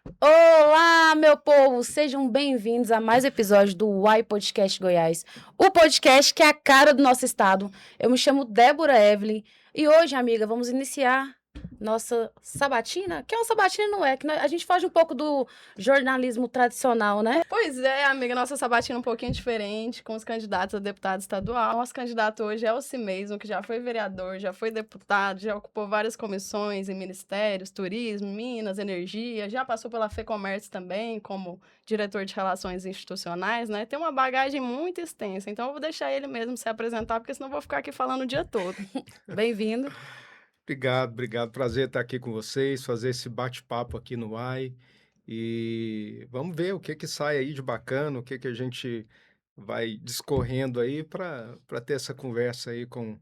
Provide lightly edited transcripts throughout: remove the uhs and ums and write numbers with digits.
Olá, meu povo! Sejam bem-vindos a mais um episódio do Uai Podcast Goiás, o podcast que é a cara do nosso estado. Eu me chamo Débora Evelyn e hoje, amiga, vamos iniciar nossa sabatina, que é uma sabatina, não é? A gente foge um pouco do jornalismo tradicional, né? Pois é, amiga, nossa sabatina um pouquinho diferente, com os candidatos a deputado estadual. Nosso candidato hoje é o si mesmo, que já foi vereador, já foi deputado, já ocupou várias comissões em ministérios, turismo, Minas, energia, já passou pela FEComércio também, como diretor de relações institucionais, né? Tem uma bagagem muito extensa, então eu vou deixar ele mesmo se apresentar, porque senão eu vou ficar aqui falando o dia todo. Bem-vindo. Obrigado. Prazer estar aqui com vocês, fazer esse bate-papo aqui no AI. E vamos ver o que que sai aí de bacana, o que que a gente vai discorrendo aí para ter essa conversa aí com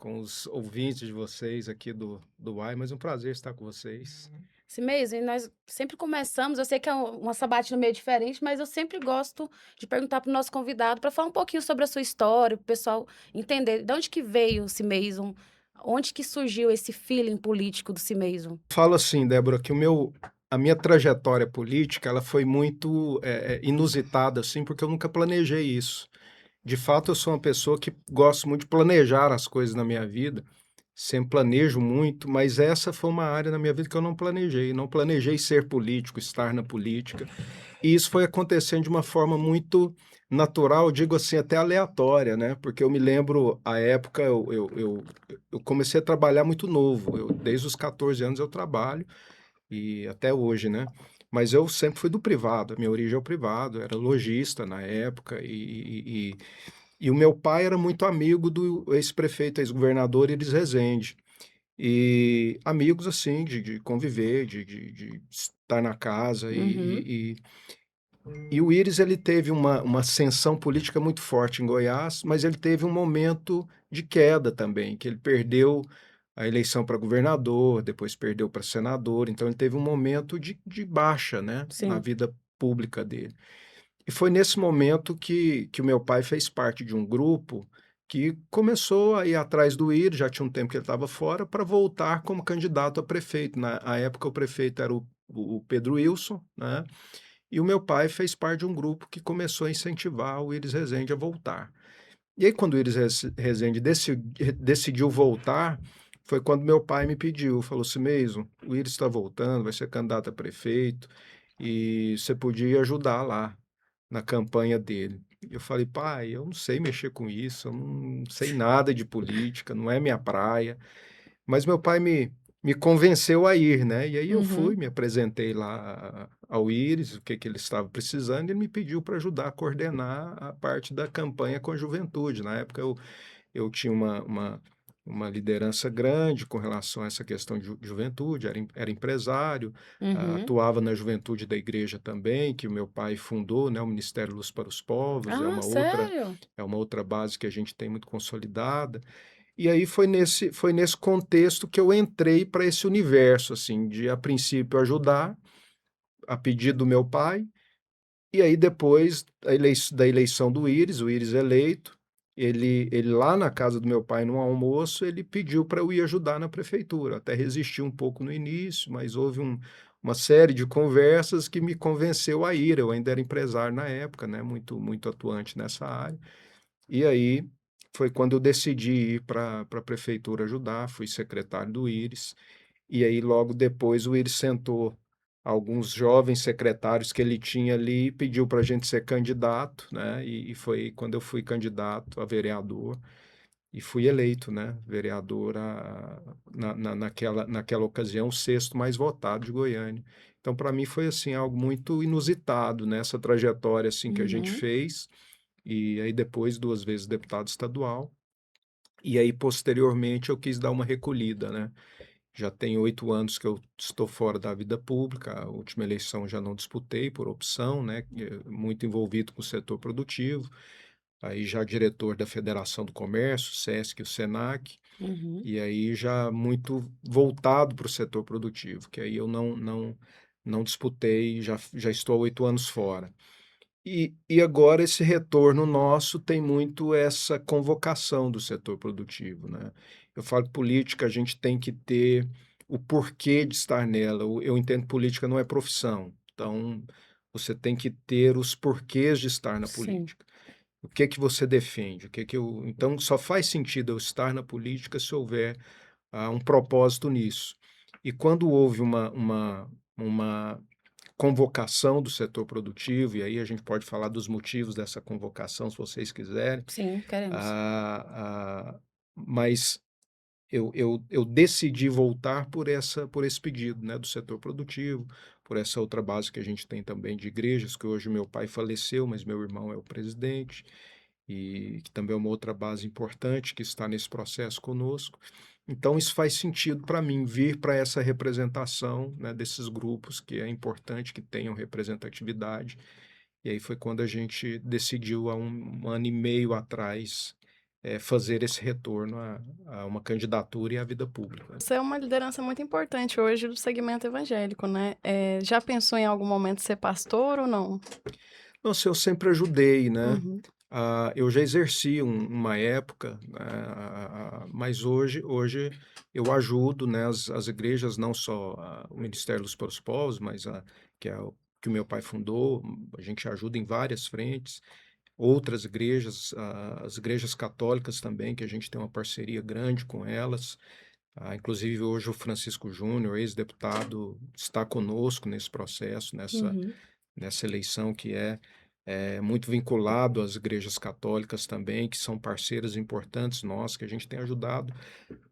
os ouvintes de vocês aqui do AI. Mas um prazer estar com vocês. Esse mês, e nós sempre começamos, eu sei que é uma sabatina meio diferente, mas eu sempre gosto de perguntar para o nosso convidado para falar um pouquinho sobre a sua história, para o pessoal entender de onde que veio o Cimeison, onde que surgiu esse feeling político do Cimeison. Falo assim, Débora, que a minha trajetória política, ela foi muito inusitada, assim, porque eu nunca planejei isso. De fato, eu sou uma pessoa que gosto muito de planejar as coisas na minha vida, sempre planejo muito, mas essa foi uma área na minha vida que eu não planejei ser político, estar na política, e isso foi acontecendo de uma forma muito natural, digo assim, até aleatória, né? Porque eu me lembro, a época, eu comecei a trabalhar muito novo, desde os 14 anos eu trabalho, e até hoje, né? Mas eu sempre fui do privado, a minha origem é o privado, era lojista na época, e o meu pai era muito amigo do ex-prefeito, ex-governador Iris Rezende. E amigos, assim, de conviver, de estar na casa. Uhum. E o Iris, ele teve uma ascensão política muito forte em Goiás, mas ele teve um momento de queda também, que ele perdeu a eleição para governador, depois perdeu para senador, então ele teve um momento de baixa, né, na Sim. vida pública dele. E foi nesse momento que o meu pai fez parte de um grupo que começou a ir atrás do IR, já tinha um tempo que ele estava fora, para voltar como candidato a prefeito. Na época, o prefeito era o Pedro Wilson, né? E o meu pai fez parte de um grupo que começou a incentivar o Iris Rezende a voltar. E aí, quando o Iris Rezende decidiu voltar, foi quando meu pai me pediu, falou assim, mesmo, o Iris está voltando, vai ser candidato a prefeito, e você podia ajudar lá na campanha dele. Eu falei, pai, eu não sei mexer com isso, eu não sei nada de política, não é minha praia. Mas meu pai me convenceu a ir, né? E aí eu fui, Uhum. me apresentei lá ao Íris, o que que ele estava precisando, e ele me pediu para ajudar a coordenar a parte da campanha com a juventude. Na época eu tinha uma liderança grande com relação a essa questão de juventude, era empresário, Uhum. atuava na juventude da igreja também, que o meu pai fundou, né, o Ministério Luz para os Povos, Ah, sério? é uma outra base que a gente tem muito consolidada. E aí foi nesse contexto que eu entrei para esse universo, assim, de a princípio ajudar, a pedido do meu pai, e aí depois da eleição do Íris, o Íris eleito, ele lá na casa do meu pai, num almoço, ele pediu para eu ir ajudar na prefeitura. Até resisti um pouco no início, mas houve uma série de conversas que me convenceu a ir. Eu ainda era empresário na época, né? Muito atuante nessa área. E aí foi quando eu decidi ir para a prefeitura ajudar, fui secretário do Íris. E aí, logo depois, o Íris sentou alguns jovens secretários que ele tinha ali e pediu para a gente ser candidato, né? E foi quando eu fui candidato a vereador e fui eleito, né? Vereador naquela ocasião, o sexto mais votado de Goiânia. Então, para mim, foi assim algo muito inusitado nessa trajetória assim que a gente Uhum. fez. E aí, depois, duas vezes deputado estadual. E aí, posteriormente, eu quis dar uma recolhida, né? Já tem 8 anos que eu estou fora da vida pública, a última eleição já não disputei por opção, né? Muito envolvido com o setor produtivo, aí já diretor da Federação do Comércio, o SESC e o SENAC, Uhum. e aí já muito voltado para o setor produtivo, que aí eu não disputei, já estou há 8 anos fora. E agora esse retorno nosso tem muito essa convocação do setor produtivo, né? Eu falo que política a gente tem que ter o porquê de estar nela. Eu entendo que política não é profissão, então você tem que ter os porquês de estar na Sim, política. O que é que você defende? O que é que eu... Então, só faz sentido eu estar na política se houver um propósito nisso. E quando houve uma convocação do setor produtivo, e aí a gente pode falar dos motivos dessa convocação, se vocês quiserem, sim, queremos. mas eu decidi voltar por esse pedido, né, do setor produtivo, por essa outra base que a gente tem também de igrejas, que hoje meu pai faleceu, mas meu irmão é o presidente, e que também é uma outra base importante que está nesse processo conosco. Então, isso faz sentido para mim vir para essa representação, né, desses grupos, que é importante que tenham representatividade. E aí foi quando a gente decidiu, há um ano e meio atrás, fazer esse retorno a uma candidatura e à vida pública. Você é uma liderança muito importante hoje do segmento evangélico, né? Já pensou em algum momento ser pastor ou não? Nossa, eu sempre ajudei, né? Uhum. Eu já exerci uma época, né, mas hoje eu ajudo, né, as igrejas, não só o Ministério dos para os Povos, mas que é o que o meu pai fundou, a gente ajuda em várias frentes, outras igrejas, as igrejas católicas também, que a gente tem uma parceria grande com elas. Inclusive, hoje o Francisco Júnior, ex-deputado, está conosco nesse processo, Uhum. nessa eleição que é muito vinculado às igrejas católicas também, que são parceiras importantes nós, que a gente tem ajudado,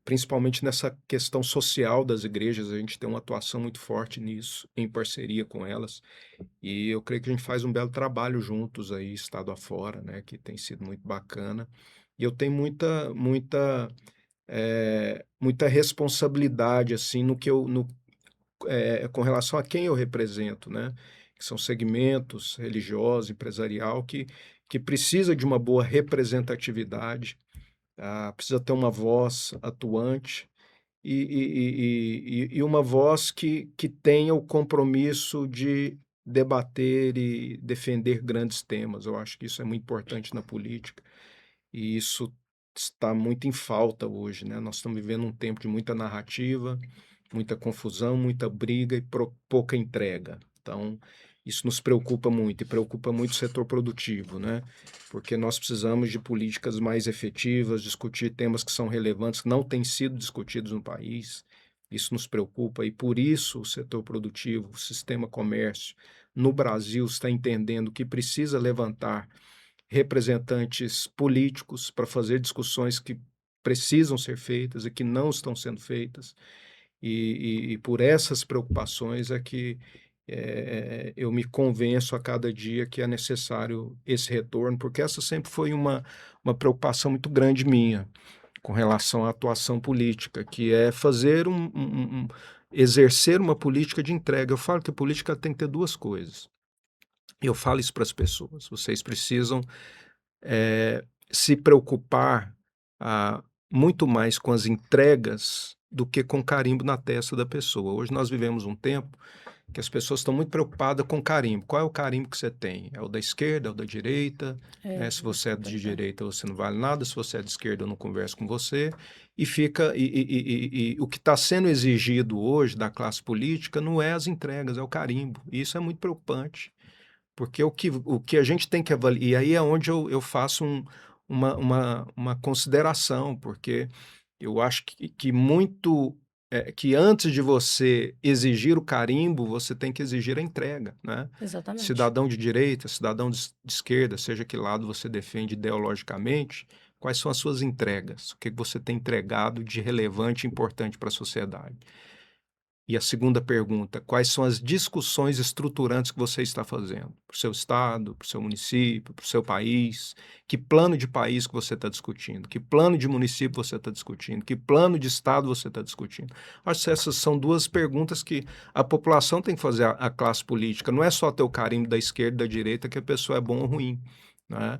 principalmente nessa questão social das igrejas, a gente tem uma atuação muito forte nisso, em parceria com elas, e eu creio que a gente faz um belo trabalho juntos aí, estado afora, né, que tem sido muito bacana, e eu tenho muita responsabilidade, assim, no que com relação a quem eu represento, né? Que são segmentos religiosos, empresarial, que precisa de uma boa representatividade, precisa ter uma voz atuante e uma voz que tenha o compromisso de debater e defender grandes temas. Eu acho que isso é muito importante na política e isso está muito em falta hoje, né? Nós estamos vivendo um tempo de muita narrativa, muita confusão, muita briga e pouca entrega. Então, isso nos preocupa muito e preocupa muito o setor produtivo, né? Porque nós precisamos de políticas mais efetivas, discutir temas que são relevantes, que não têm sido discutidos no país. Isso nos preocupa e por isso o setor produtivo, o sistema comércio no Brasil está entendendo que precisa levantar representantes políticos para fazer discussões que precisam ser feitas e que não estão sendo feitas. E por essas preocupações é que eu me convenço a cada dia que é necessário esse retorno, porque essa sempre foi uma preocupação muito grande minha com relação à atuação política, que é fazer exercer uma política de entrega. Eu falo que a política tem que ter duas coisas. Eu falo isso para as pessoas. Vocês precisam se preocupar muito mais com as entregas do que com carimbo na testa da pessoa. Hoje nós vivemos um tempo que as pessoas estão muito preocupadas com carimbo. Qual é o carimbo que você tem? É o da esquerda, é o da direita? Se você é de direita, você não vale nada. Se você é de esquerda, eu não converso com você. E fica e o que está sendo exigido hoje da classe política não é as entregas, é o carimbo. E isso é muito preocupante. Porque o que a gente tem que avaliar, e aí é onde eu faço uma consideração, porque eu acho que antes de você exigir o carimbo, você tem que exigir a entrega, né? Exatamente. Cidadão de direita, cidadão de esquerda, seja que lado você defende ideologicamente, quais são as suas entregas? O que você tem entregado de relevante e importante para a sociedade? E a segunda pergunta, quais são as discussões estruturantes que você está fazendo para o seu estado, para o seu município, para o seu país? Que plano de país que você está discutindo? Que plano de município você está discutindo? Que plano de estado você está discutindo? Acho que essas são duas perguntas que a população tem que fazer à classe política. Não é só ter o carimbo da esquerda e da direita que a pessoa é bom ou ruim, né?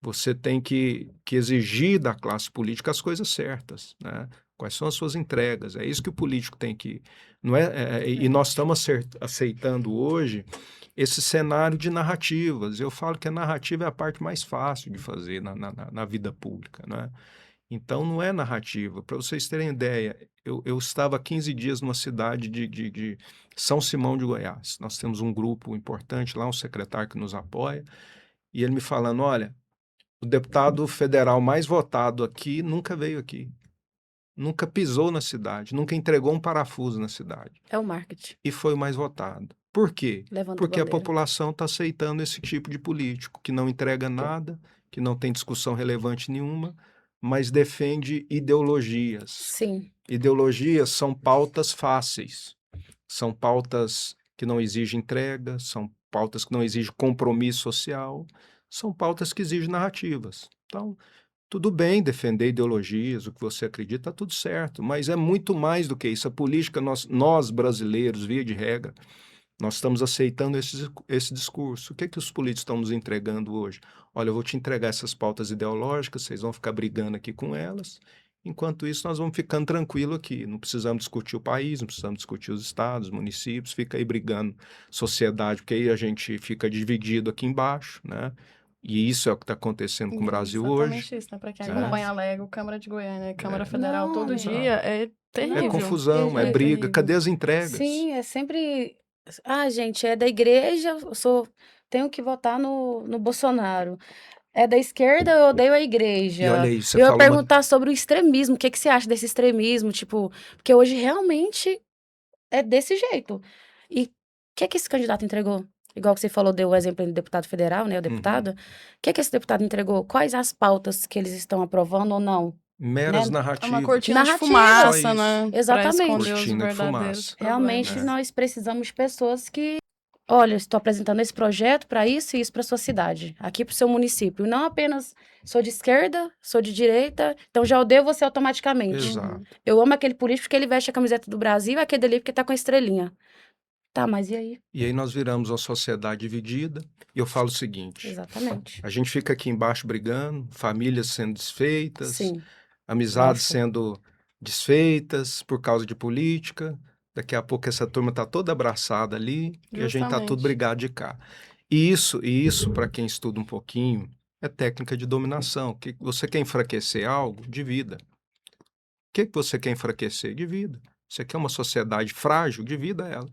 Você tem que exigir da classe política as coisas certas, né? Quais são as suas entregas? É isso que o político tem que... Não e nós estamos aceitando hoje esse cenário de narrativas. Eu falo que a narrativa é a parte mais fácil de fazer na vida pública, né? Então, não é narrativa. Para vocês terem ideia, eu estava há 15 dias numa cidade de São Simão de Goiás. Nós temos um grupo importante lá, um secretário que nos apoia, e ele me falando, olha, o deputado federal mais votado aqui nunca veio aqui, nunca pisou na cidade, nunca entregou um parafuso na cidade. É o marketing. E foi o mais votado. Por quê? Levanta a Porque a bandeira. população está aceitando esse tipo de político, que não entrega nada, que não tem discussão relevante nenhuma, mas defende ideologias. Sim. Ideologias são pautas fáceis, são pautas que não exigem entrega, são pautas que não exigem compromisso social, são pautas que exigem narrativas. Então, tudo bem defender ideologias, o que você acredita, está tudo certo, mas é muito mais do que isso. A política, nós brasileiros, via de regra, nós estamos aceitando esse discurso. O que é que os políticos estão nos entregando hoje? Olha, eu vou te entregar essas pautas ideológicas, vocês vão ficar brigando aqui com elas. Enquanto isso, nós vamos ficando tranquilo aqui. Não precisamos discutir o país, não precisamos discutir os estados, os municípios, fica aí brigando sociedade, porque aí a gente fica dividido aqui embaixo, né? E isso é o que está acontecendo com o Brasil hoje. Exatamente isso, né? Para quem É. acompanha a Lego, Câmara de Goiânia, Câmara É. Federal, Não, todo exato. dia, é terrível. É confusão, é Terrível. briga. Terrível. Cadê as entregas? Sim, é sempre. Ah, gente, é da igreja, tenho que votar no Bolsonaro. É da esquerda, eu odeio a igreja. E olha aí, você Eu ia falou uma... perguntar sobre o extremismo. O que que você acha desse extremismo? Tipo, porque hoje realmente é desse jeito. E o que esse candidato entregou? Igual que você falou, deu o exemplo do deputado federal, né? O deputado. O que esse deputado entregou? Quais as pautas que eles estão aprovando ou não? Meras Né? É uma narrativas. cortina de Narrativa. fumaça, Só né? isso. Pra Exatamente. esconder os Cortina de verdadeiros fumaça. Realmente problemas. nós precisamos de pessoas que, olha, eu estou apresentando esse projeto para isso e isso para sua cidade, aqui para o seu município. E não apenas sou de esquerda, sou de direita, então já odeio você automaticamente. Exato. Eu amo aquele político porque ele veste a camiseta do Brasil e aquele ali porque tá com a estrelinha. Tá, mas e aí? E aí nós viramos uma sociedade dividida. E eu falo o seguinte: Exatamente. a gente fica aqui embaixo brigando, famílias sendo desfeitas, Sim. amizades Nossa. sendo desfeitas por causa de política. Daqui a pouco essa turma tá toda abraçada ali e a gente tá tudo Justamente. brigado de cá. E isso para quem estuda um pouquinho, é técnica de dominação. Que você quer enfraquecer algo? Divida. O que você quer enfraquecer? Divida. Você quer uma sociedade frágil? Divida ela.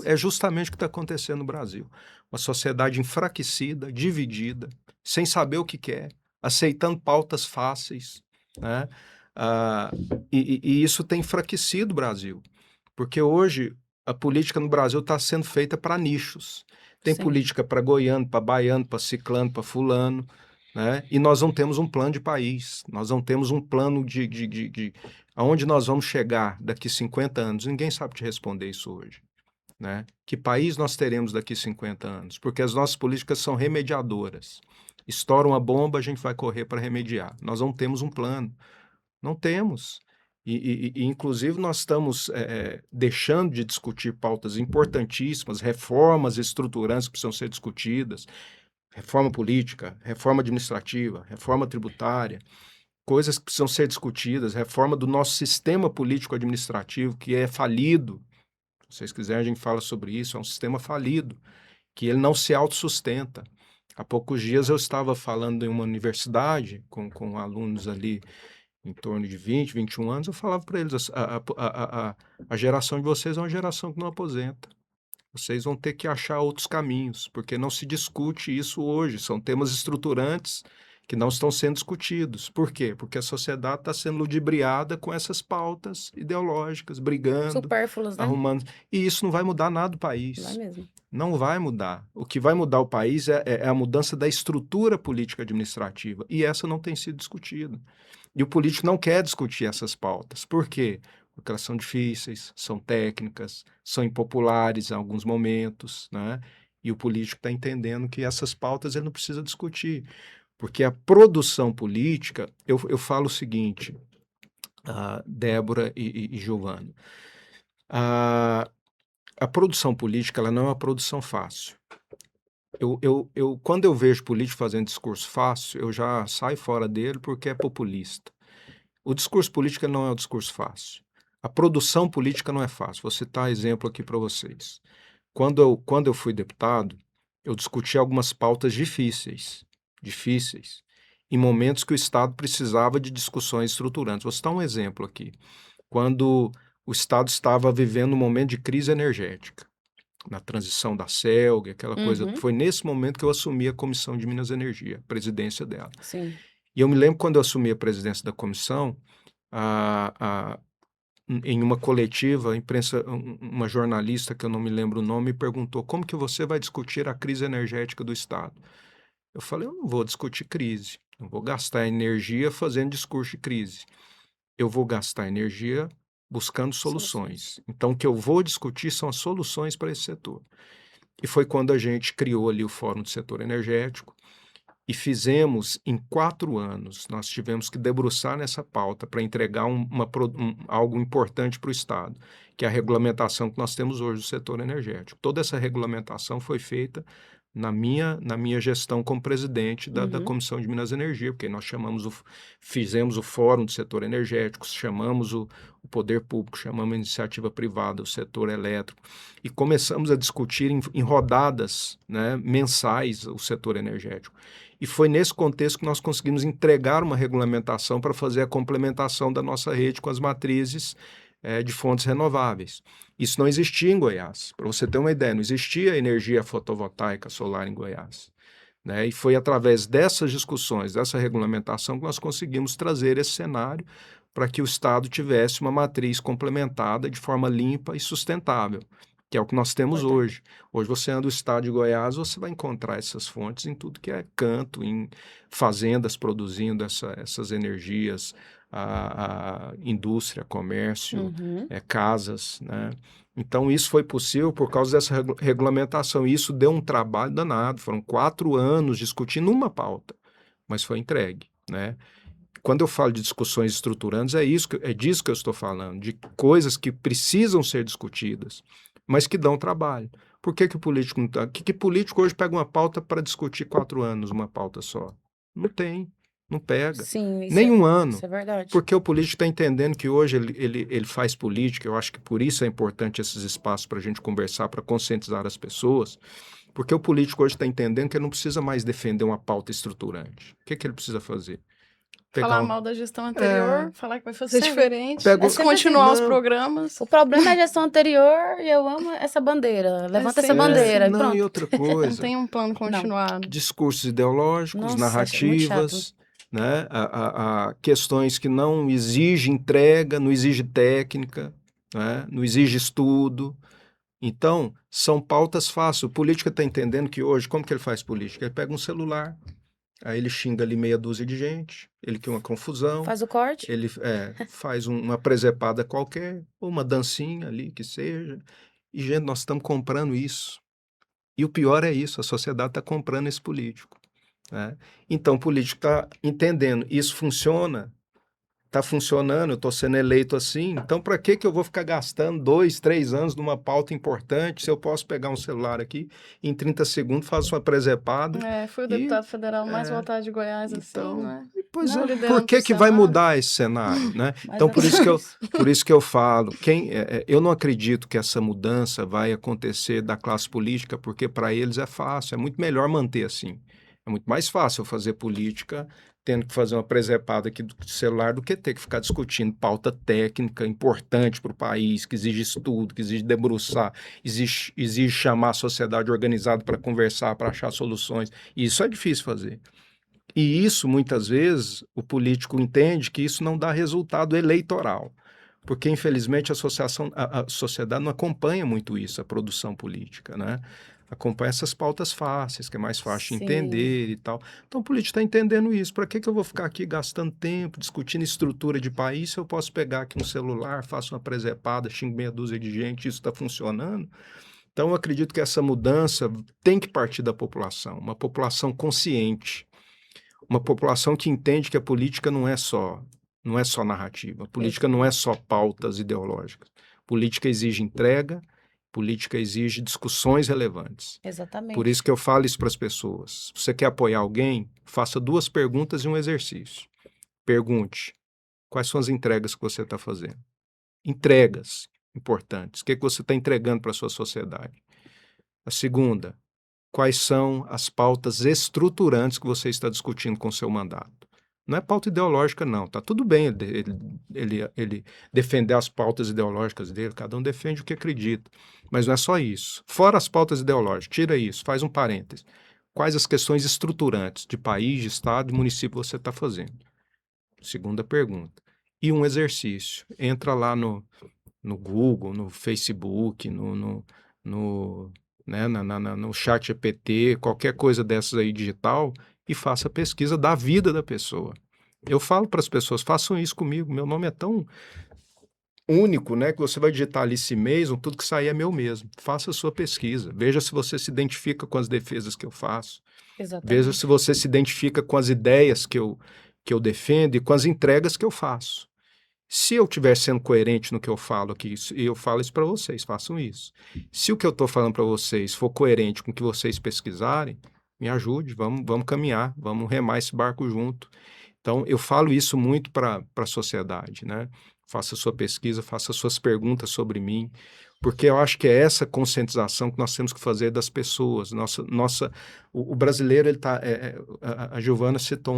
É justamente o que está acontecendo no Brasil. Uma sociedade enfraquecida, dividida, sem saber o que quer, aceitando pautas fáceis, né? E isso tem enfraquecido o Brasil. Porque hoje a política no Brasil está sendo feita para nichos. Tem Sim. política para goiano, para baiano, para ciclano, para fulano, né? E nós não temos um plano de país, nós não temos um plano de aonde nós vamos chegar daqui 50 anos. Ninguém sabe te responder isso hoje, né? Que país nós teremos daqui 50 anos? Porque as nossas políticas são remediadoras. Estoura uma bomba, a gente vai correr para remediar. Nós não temos um plano, não temos. Inclusive, nós estamos deixando de discutir pautas importantíssimas, reformas estruturantes que precisam ser discutidas, reforma política, reforma administrativa, reforma tributária, coisas que precisam ser discutidas, reforma do nosso sistema político-administrativo, que é falido. Se vocês quiserem, a gente fala sobre isso, é um sistema falido, que ele não se autossustenta. Há poucos dias eu estava falando em uma universidade com alunos ali em torno de 20, 21 anos, eu falava para eles, a geração de vocês é uma geração que não aposenta. Vocês vão ter que achar outros caminhos, porque não se discute isso hoje. São temas estruturantes que não estão sendo discutidos. Por quê? Porque a sociedade está sendo ludibriada com essas pautas ideológicas, brigando, Supérfluos, né? arrumando. E isso não vai mudar nada do país. Vai mesmo. Não vai mudar. O que vai mudar o país é a mudança da estrutura política administrativa. E essa não tem sido discutida. E o político não quer discutir essas pautas. Por quê? Porque elas são difíceis, são técnicas, são impopulares em alguns momentos, né? E o político está entendendo que essas pautas ele não precisa discutir. Porque a produção política, eu falo o seguinte, Débora e Giovana, a produção política ela não é uma produção fácil. Quando eu vejo político fazendo discurso fácil, eu já saio fora dele porque é populista. O discurso político não é um discurso fácil. A produção política não é fácil. Vou citar exemplo aqui para vocês. Quando eu fui deputado, eu discuti algumas pautas difíceis. em momentos que o Estado precisava de discussões estruturantes. Vou citar um exemplo aqui. Quando o Estado estava vivendo um momento de crise energética, na transição da CELG, aquela coisa, foi nesse momento que eu assumi a Comissão de Minas e Energia, a presidência dela. Sim. E eu me lembro quando eu assumi a presidência da comissão, em uma coletiva, a imprensa, uma jornalista, que eu não me lembro o nome, me perguntou como que você vai discutir a crise energética do Estado. Eu falei, eu não vou discutir crise, não vou gastar energia fazendo discurso de crise. Eu vou gastar energia buscando soluções. Então, o que eu vou discutir são as soluções para esse setor. E foi quando a gente criou ali o Fórum do Setor Energético e fizemos em 4 anos. Nós tivemos que debruçar nessa pauta para entregar algo importante para o Estado, que é a regulamentação que nós temos hoje do setor energético. Toda essa regulamentação foi feita na minha gestão como presidente da Comissão de Minas e Energia, porque nós fizemos o Fórum do Setor Energético, chamamos o poder público, chamamos a iniciativa privada, o setor elétrico, e começamos a discutir em rodadas, né, mensais o setor energético. E foi nesse contexto que nós conseguimos entregar uma regulamentação para fazer a complementação da nossa rede com as matrizes de fontes renováveis. Isso não existia em Goiás. Para você ter uma ideia, não existia energia fotovoltaica solar em Goiás. Né? E foi através dessas discussões, dessa regulamentação, que nós conseguimos trazer esse cenário para que o Estado tivesse uma matriz complementada de forma limpa e sustentável, que é o que nós temos hoje. Hoje você anda no estado de Goiás, você vai encontrar essas fontes em tudo que é canto, em fazendas produzindo essas energias, a indústria, comércio, casas, né? Então, isso foi possível por causa dessa regulamentação. E isso deu um trabalho danado. Foram 4 anos discutindo uma pauta, mas foi entregue, né? Quando eu falo de discussões estruturantes, é disso que eu estou falando, de coisas que precisam ser discutidas, mas que dão trabalho. Por que o político não está? Que político hoje pega uma pauta para discutir 4 anos, uma pauta só? Não tem, não pega. Sim, nem um ano. Isso é verdade. Porque o político está entendendo que hoje ele faz política. Eu acho que por isso é importante esses espaços para a gente conversar, para conscientizar as pessoas, porque o político hoje está entendendo que ele não precisa mais defender uma pauta estruturante. O que ele precisa fazer? Falar mal da gestão anterior, falar que vai fazer diferente, continuar os programas. O problema é a gestão anterior e eu amo essa bandeira. Levanta essa bandeira. Não, pronto. E outra coisa. Não tem um plano continuado. Discursos ideológicos, narrativas, né? Questões que não exigem entrega, não exigem técnica, né? Não exigem estudo. Então, são pautas fáceis. O político está entendendo que hoje, como que ele faz política? Ele pega um celular, aí ele xinga ali meia dúzia de gente, ele cria uma confusão. Faz o corte. Ele faz uma presepada qualquer, ou uma dancinha ali, que seja. E, gente, nós estamos comprando isso. E o pior é isso, a sociedade está comprando esse político. Né? Então, o político está entendendo, isso funciona, está funcionando, eu estou sendo eleito assim, então para que eu vou ficar gastando 2, 3 anos numa pauta importante se eu posso pegar um celular aqui, em 30 segundos faço uma presepada. Foi o deputado federal mais votado de Goiás, então, assim, né? Pois é, por que vai mudar esse cenário, né? Então, por isso que eu falo, eu não acredito que essa mudança vai acontecer da classe política, porque para eles é fácil, é muito melhor manter assim. É muito mais fácil fazer política tendo que fazer uma presepada aqui do celular do que ter que ficar discutindo pauta técnica importante para o país, que exige estudo, que exige debruçar, exige chamar a sociedade organizada para conversar, para achar soluções. E isso é difícil fazer. E isso, muitas vezes, o político entende que isso não dá resultado eleitoral, porque, infelizmente, a sociedade não acompanha muito isso, a produção política, né? Acompanha essas pautas fáceis, que é mais fácil de entender e tal. Então, o político está entendendo isso. Para que eu vou ficar aqui gastando tempo, discutindo estrutura de país, se eu posso pegar aqui no celular, faço uma presepada, xingo meia dúzia de gente, isso está funcionando? Então, eu acredito que essa mudança tem que partir da população, uma população consciente, uma população que entende que a política não é só narrativa, a política não é só pautas ideológicas. Política exige entrega, política exige discussões relevantes. Exatamente. Por isso que eu falo isso para as pessoas. Se você quer apoiar alguém, faça 2 perguntas e um exercício. Pergunte, quais são as entregas que você está fazendo? Entregas importantes. O que você está entregando para a sua sociedade? A segunda, quais são as pautas estruturantes que você está discutindo com o seu mandato. Não é pauta ideológica, não. Tá tudo bem ele defender as pautas ideológicas dele, cada um defende o que acredita. Mas não é só isso. Fora as pautas ideológicas, tira isso, faz um parêntese. Quais as questões estruturantes de país, de estado e município você está fazendo? Segunda pergunta. E um exercício. Entra lá no Google, no Facebook, no chat GPT, qualquer coisa dessas aí digital, e faça a pesquisa da vida da pessoa. Eu falo para as pessoas, façam isso comigo, meu nome é tão único, né, que você vai digitar ali si mesmo, tudo que sair é meu mesmo. Faça a sua pesquisa, veja se você se identifica com as defesas que eu faço, veja se Exatamente. você se identifica com as ideias que eu defendo e com as entregas que eu faço. Se eu estiver sendo coerente no que eu falo aqui, e eu falo isso para vocês, façam isso. Se o que eu estou falando para vocês for coerente com o que vocês pesquisarem, me ajude, vamos caminhar, vamos remar esse barco junto. Então, eu falo isso muito para a sociedade, né? Faça sua pesquisa, faça suas perguntas sobre mim, porque eu acho que é essa conscientização que nós temos que fazer das pessoas. O brasileiro, ele tá, a Giovana citou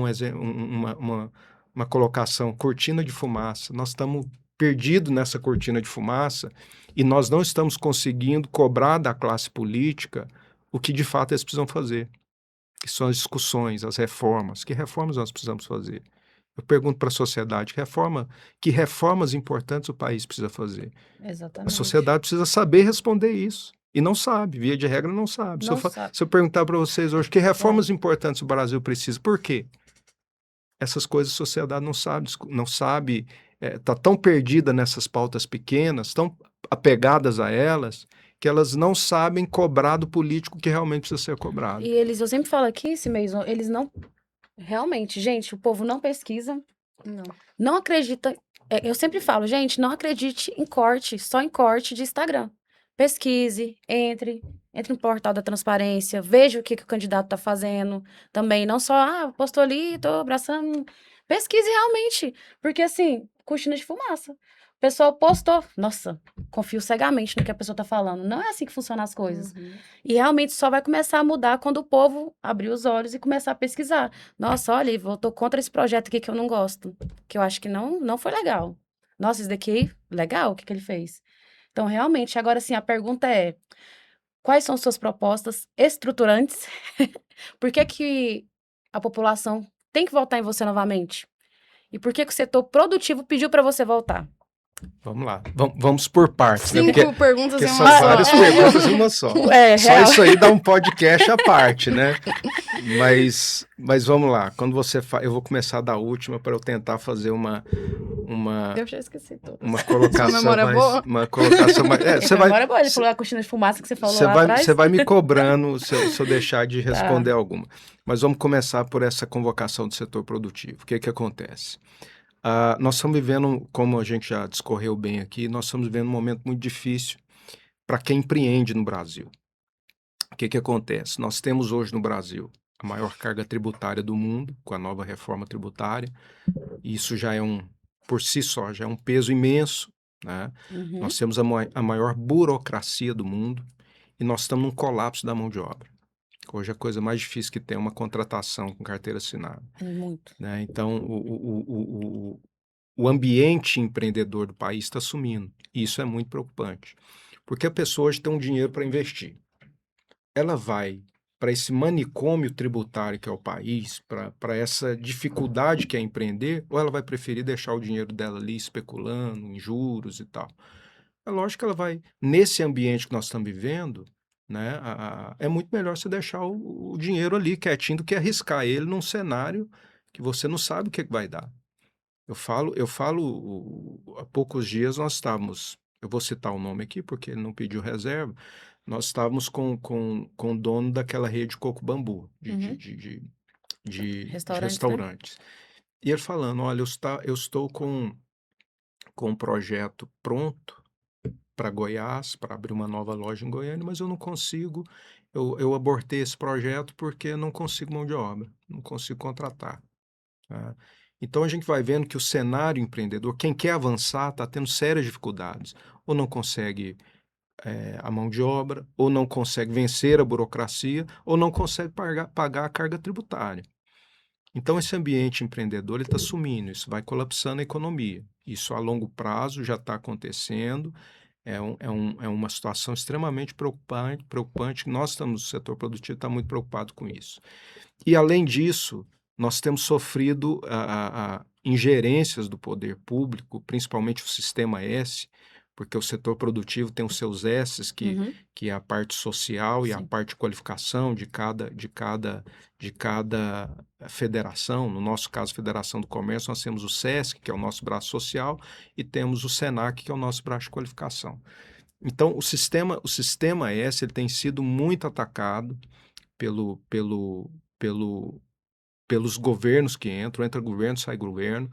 uma colocação, cortina de fumaça. Nós estamos perdidos nessa cortina de fumaça e nós não estamos conseguindo cobrar da classe política o que de fato eles precisam fazer, que são as discussões, as reformas. Que reformas nós precisamos fazer? Eu pergunto para a sociedade, que reformas importantes o país precisa fazer? A Exatamente. sociedade precisa saber responder isso. E não sabe, via de regra não sabe. Não sabe. Se eu perguntar para vocês hoje que reformas importantes o Brasil precisa, por quê? Essas coisas a sociedade não sabe, está tão perdida nessas pautas pequenas, tão apegadas a elas, que elas não sabem cobrar do político que realmente precisa ser cobrado. E eu sempre falo aqui, esse mês, eles não. Realmente, gente, o povo não pesquisa, não acredita. Eu sempre falo, gente, não acredite em corte, só em corte de Instagram. Pesquise, entre no portal da transparência, veja o que o candidato está fazendo também. Não só, postou ali, tô abraçando. Pesquise realmente, porque assim, cortina de fumaça. O pessoal postou, nossa, confio cegamente no que a pessoa tá falando. Não é assim que funcionam as coisas. E realmente só vai começar a mudar quando o povo abrir os olhos e começar a pesquisar. Nossa, olha, eu tô contra esse projeto aqui que eu não gosto, que eu acho que não foi legal. Nossa, esse daqui, legal, o que ele fez? Então, realmente, agora sim, a pergunta é: quais são suas propostas estruturantes? Por que a população tem que votar em você novamente? E por que o setor produtivo pediu para você voltar? Vamos lá, vamos por partes, né? 5 perguntas Porque em são uma só. várias perguntas em uma só. Só real. isso aí dá um podcast à parte, né? Mas vamos lá. Quando você eu vou começar da última para eu tentar fazer uma Eu já esqueci tudo. uma colocação memória mais, boa? uma colocação mais. Você vai, Agora pode falar a cortina de fumaça que você falou lá atrás. você vai me cobrando se eu deixar de responder alguma. Mas vamos começar por essa convocação do setor produtivo. O que acontece? Nós estamos vivendo, como a gente já discorreu bem aqui, nós estamos vivendo um momento muito difícil para quem empreende no Brasil. O que acontece? Nós temos hoje no Brasil a maior carga tributária do mundo, com a nova reforma tributária. Isso já é por si só, já é um peso imenso, né? Nós temos a maior burocracia do mundo e nós estamos num colapso da mão de obra. Hoje a coisa mais difícil que tem é uma contratação com carteira assinada. Muito. Né? Então, o ambiente empreendedor do país está sumindo. E isso é muito preocupante. Porque a pessoa hoje tem um dinheiro para investir. Ela vai para esse manicômio tributário que é o país, para essa dificuldade que é empreender, ou ela vai preferir deixar o dinheiro dela ali especulando em juros e tal? É lógico que ela vai, nesse ambiente que nós estamos vivendo, né, é muito melhor você deixar o dinheiro ali quietinho do que arriscar ele num cenário que você não sabe o que vai dar. Eu falo, há poucos dias nós estávamos, eu vou citar o nome aqui porque ele não pediu reserva, nós estávamos com o dono daquela rede Coco Bambu, de restaurantes. E ele falando, olha, eu estou com um projeto pronto para Goiás, para abrir uma nova loja em Goiânia, mas eu não consigo, eu abortei esse projeto porque não consigo mão de obra, não consigo contratar. Tá? Então a gente vai vendo que o cenário empreendedor, quem quer avançar, está tendo sérias dificuldades, ou não consegue a mão de obra, ou não consegue vencer a burocracia, ou não consegue pagar a carga tributária. Então, esse ambiente empreendedor está sumindo, isso vai colapsando a economia. Isso a longo prazo já está acontecendo, é uma situação extremamente preocupante. Nós estamos, o setor produtivo está muito preocupado com isso. E, além disso, nós temos sofrido ingerências do poder público, principalmente o sistema S, porque o setor produtivo tem os seus S's, que é a parte social e a Sim. parte de qualificação de cada federação. No nosso caso, Federação do Comércio, nós temos o SESC, que é o nosso braço social, e temos o SENAC, que é o nosso braço de qualificação. Então, o sistema S ele tem sido muito atacado pelos governos que entram, entra governo, sai governo,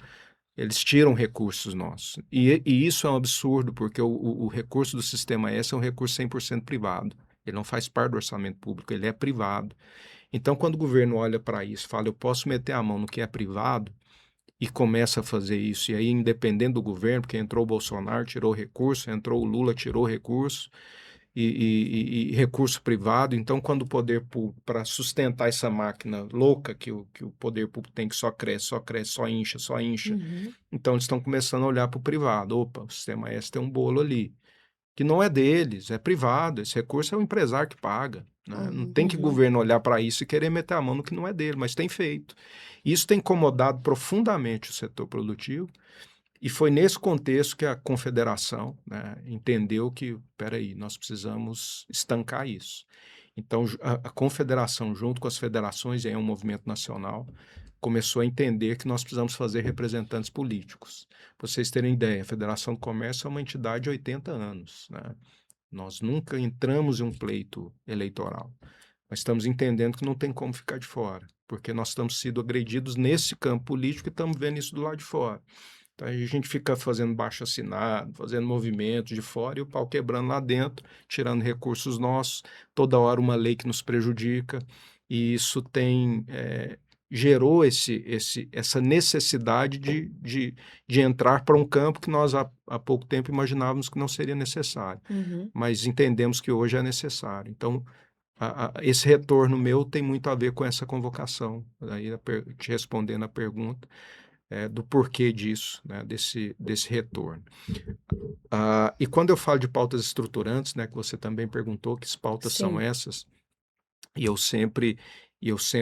eles tiram recursos nossos. E isso é um absurdo, porque o recurso do sistema S é um recurso 100% privado. Ele não faz parte do orçamento público, ele é privado. Então, quando o governo olha para isso e fala, eu posso meter a mão no que é privado, e começa a fazer isso, e aí, independente do governo, porque entrou o Bolsonaro, tirou recurso, entrou o Lula, tirou recurso, e recurso privado. Então, quando o poder público, para sustentar essa máquina louca que o poder público tem, que só cresce, só incha, então eles estão começando a olhar para o privado. Opa, o sistema S tem um bolo ali, que não é deles, é privado, esse recurso é o empresário que paga, né? Não tem que o governo olhar para isso e querer meter a mão no que não é dele, mas tem feito. Isso tem incomodado profundamente o setor produtivo, e foi nesse contexto que a confederação, né, entendeu que, peraí, nós precisamos estancar isso. Então, a confederação, junto com as federações, e aí é um movimento nacional, começou a entender que nós precisamos fazer representantes políticos. Para vocês terem ideia, a Federação do Comércio é uma entidade de 80 anos, né? Nós nunca entramos em um pleito eleitoral, mas estamos entendendo que não tem como ficar de fora, porque nós estamos sendo agredidos nesse campo político e estamos vendo isso do lado de fora. Então, a gente fica fazendo baixo-assinado, fazendo movimentos de fora e o pau quebrando lá dentro, tirando recursos nossos, toda hora uma lei que nos prejudica, e isso gerou essa necessidade de entrar para um campo que nós há pouco tempo imaginávamos que não seria necessário, mas entendemos que hoje é necessário. Então, esse retorno meu tem muito a ver com essa convocação, aí, te respondendo a pergunta, do porquê disso, né, desse retorno. E quando eu falo de pautas estruturantes, né, que você também perguntou, que pautas são essas, e eu sempre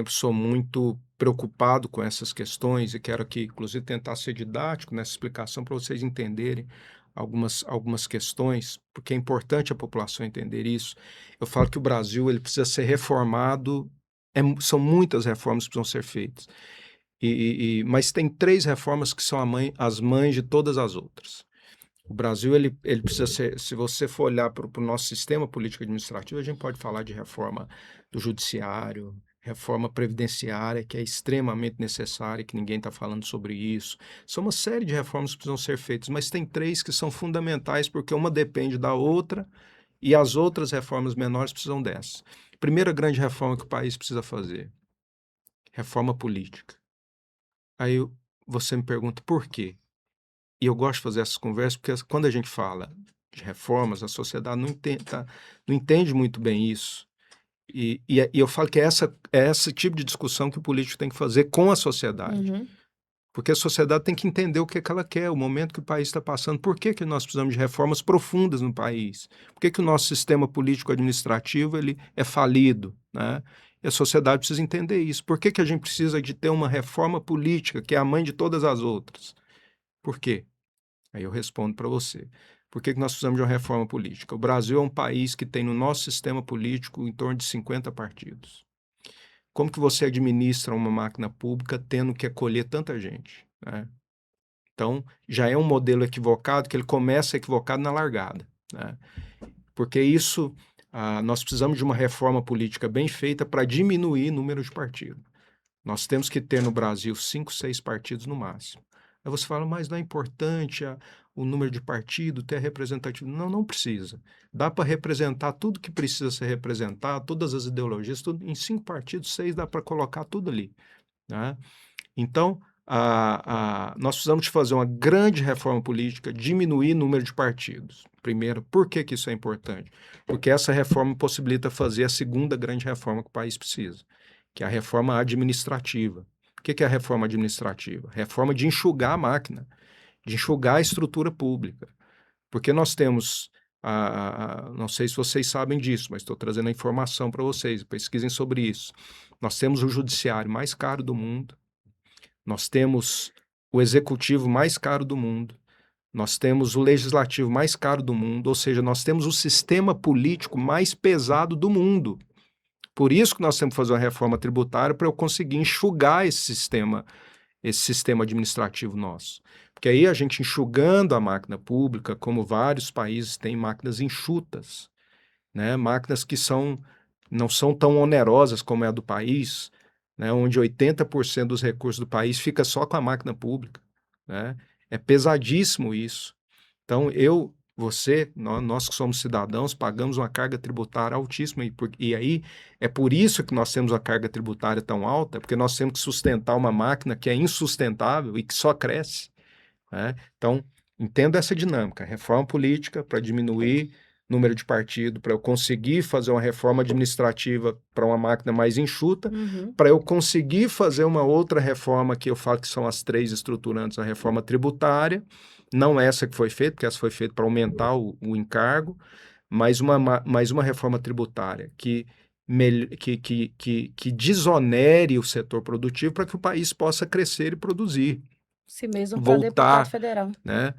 sou muito preocupado com essas questões e quero aqui, inclusive, tentar ser didático nessa explicação para vocês entenderem algumas questões, porque é importante a população entender isso. Eu falo que o Brasil ele precisa ser reformado, são muitas reformas que precisam ser feitas. Mas tem 3 reformas que são as mães de todas as outras. O Brasil ele precisa ser, se você for olhar para o nosso sistema político administrativo, a gente pode falar de reforma do judiciário, reforma previdenciária, que é extremamente necessária, que ninguém está falando sobre isso. São uma série de reformas que precisam ser feitas, mas tem 3 que são fundamentais, porque uma depende da outra e as outras reformas menores precisam dessa. Primeira grande reforma que o país precisa fazer, reforma política. Aí você me pergunta por quê? E eu gosto de fazer essas conversas porque quando a gente fala de reformas, a sociedade não entende muito bem isso. E eu falo que é esse tipo de discussão que o político tem que fazer com a sociedade. Porque a sociedade tem que entender o que ela quer, o momento que o país está passando, por que nós precisamos de reformas profundas no país, por que o nosso sistema político-administrativo ele é falido, né? E a sociedade precisa entender isso. Por que a gente precisa de ter uma reforma política, que é a mãe de todas as outras? Por quê? Aí eu respondo para você. Por que nós precisamos de uma reforma política? O Brasil é um país que tem no nosso sistema político em torno de 50 partidos. Como que você administra uma máquina pública tendo que acolher tanta gente, né? Então, já é um modelo equivocado, que ele começa equivocado na largada, né? Porque isso, nós precisamos de uma reforma política bem feita para diminuir o número de partidos. Nós temos que ter no Brasil 5, 6 partidos no máximo. Aí você fala, mas não é importante o número de partido, ter representativo. Não precisa. Dá para representar tudo que precisa ser representado, todas as ideologias, tudo, em 5 partidos, 6 dá para colocar tudo ali, né? Então, nós precisamos de fazer uma grande reforma política, diminuir o número de partidos. Primeiro, por que isso é importante? Porque essa reforma possibilita fazer a segunda grande reforma que o país precisa, que é a reforma administrativa. O que é a reforma administrativa? Reforma de enxugar a máquina, de enxugar a estrutura pública. Porque nós temos, não sei se vocês sabem disso, mas estou trazendo a informação para vocês, pesquisem sobre isso. Nós temos o judiciário mais caro do mundo, nós temos o executivo mais caro do mundo, nós temos o legislativo mais caro do mundo, ou seja, nós temos o sistema político mais pesado do mundo. Por isso que nós temos que fazer uma reforma tributária para eu conseguir enxugar esse sistema administrativo nosso. Porque aí a gente enxugando a máquina pública, como vários países têm máquinas enxutas, né? Máquinas que não são tão onerosas como é a do país, né? Onde 80% dos recursos do país fica só com a máquina pública, né? É pesadíssimo isso. Então, nós que somos cidadãos, pagamos uma carga tributária altíssima, e aí é por isso que nós temos a carga tributária tão alta, porque nós temos que sustentar uma máquina que é insustentável e que só cresce, né? Então, entenda essa dinâmica, reforma política para diminuir o número de partido, para eu conseguir fazer uma reforma administrativa para uma máquina mais enxuta, para eu conseguir fazer uma outra reforma que eu falo que são as três estruturantes, a reforma tributária, não essa que foi feita, porque essa foi feita para aumentar o encargo, mas uma reforma tributária que desonere o setor produtivo para que o país possa crescer e produzir. Si mesmo para deputado federal. Né?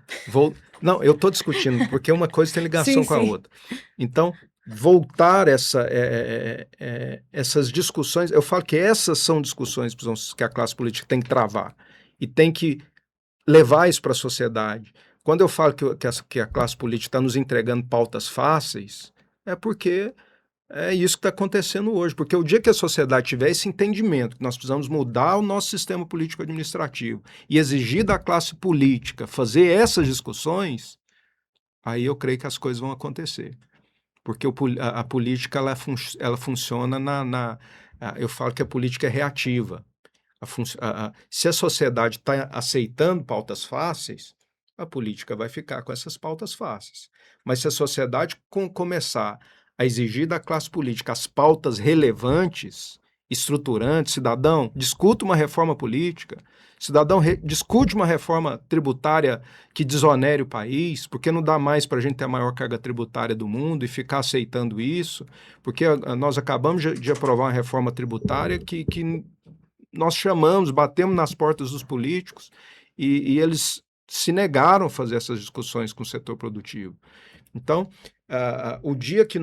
Não, eu estou discutindo, porque uma coisa tem ligação com a outra. Então, voltar essas discussões, eu falo que essas são discussões que a classe política tem que travar e tem que levar isso para a sociedade. Quando eu falo que a classe política está nos entregando pautas fáceis, é porque é isso que está acontecendo hoje, porque o dia que a sociedade tiver esse entendimento que nós precisamos mudar o nosso sistema político-administrativo e exigir da classe política fazer essas discussões, aí eu creio que as coisas vão acontecer. Porque a política ela funciona eu falo que a política é reativa. Se a sociedade está aceitando pautas fáceis, a política vai ficar com essas pautas fáceis. Mas se a sociedade começar a exigir da classe política as pautas relevantes, estruturantes, cidadão, discuta uma reforma política, cidadão, discute uma reforma tributária que desonere o país, porque não dá mais para a gente ter a maior carga tributária do mundo e ficar aceitando isso, porque nós acabamos de aprovar uma reforma tributária que nós batemos nas portas dos políticos e eles se negaram a fazer essas discussões com o setor produtivo. Então, o dia que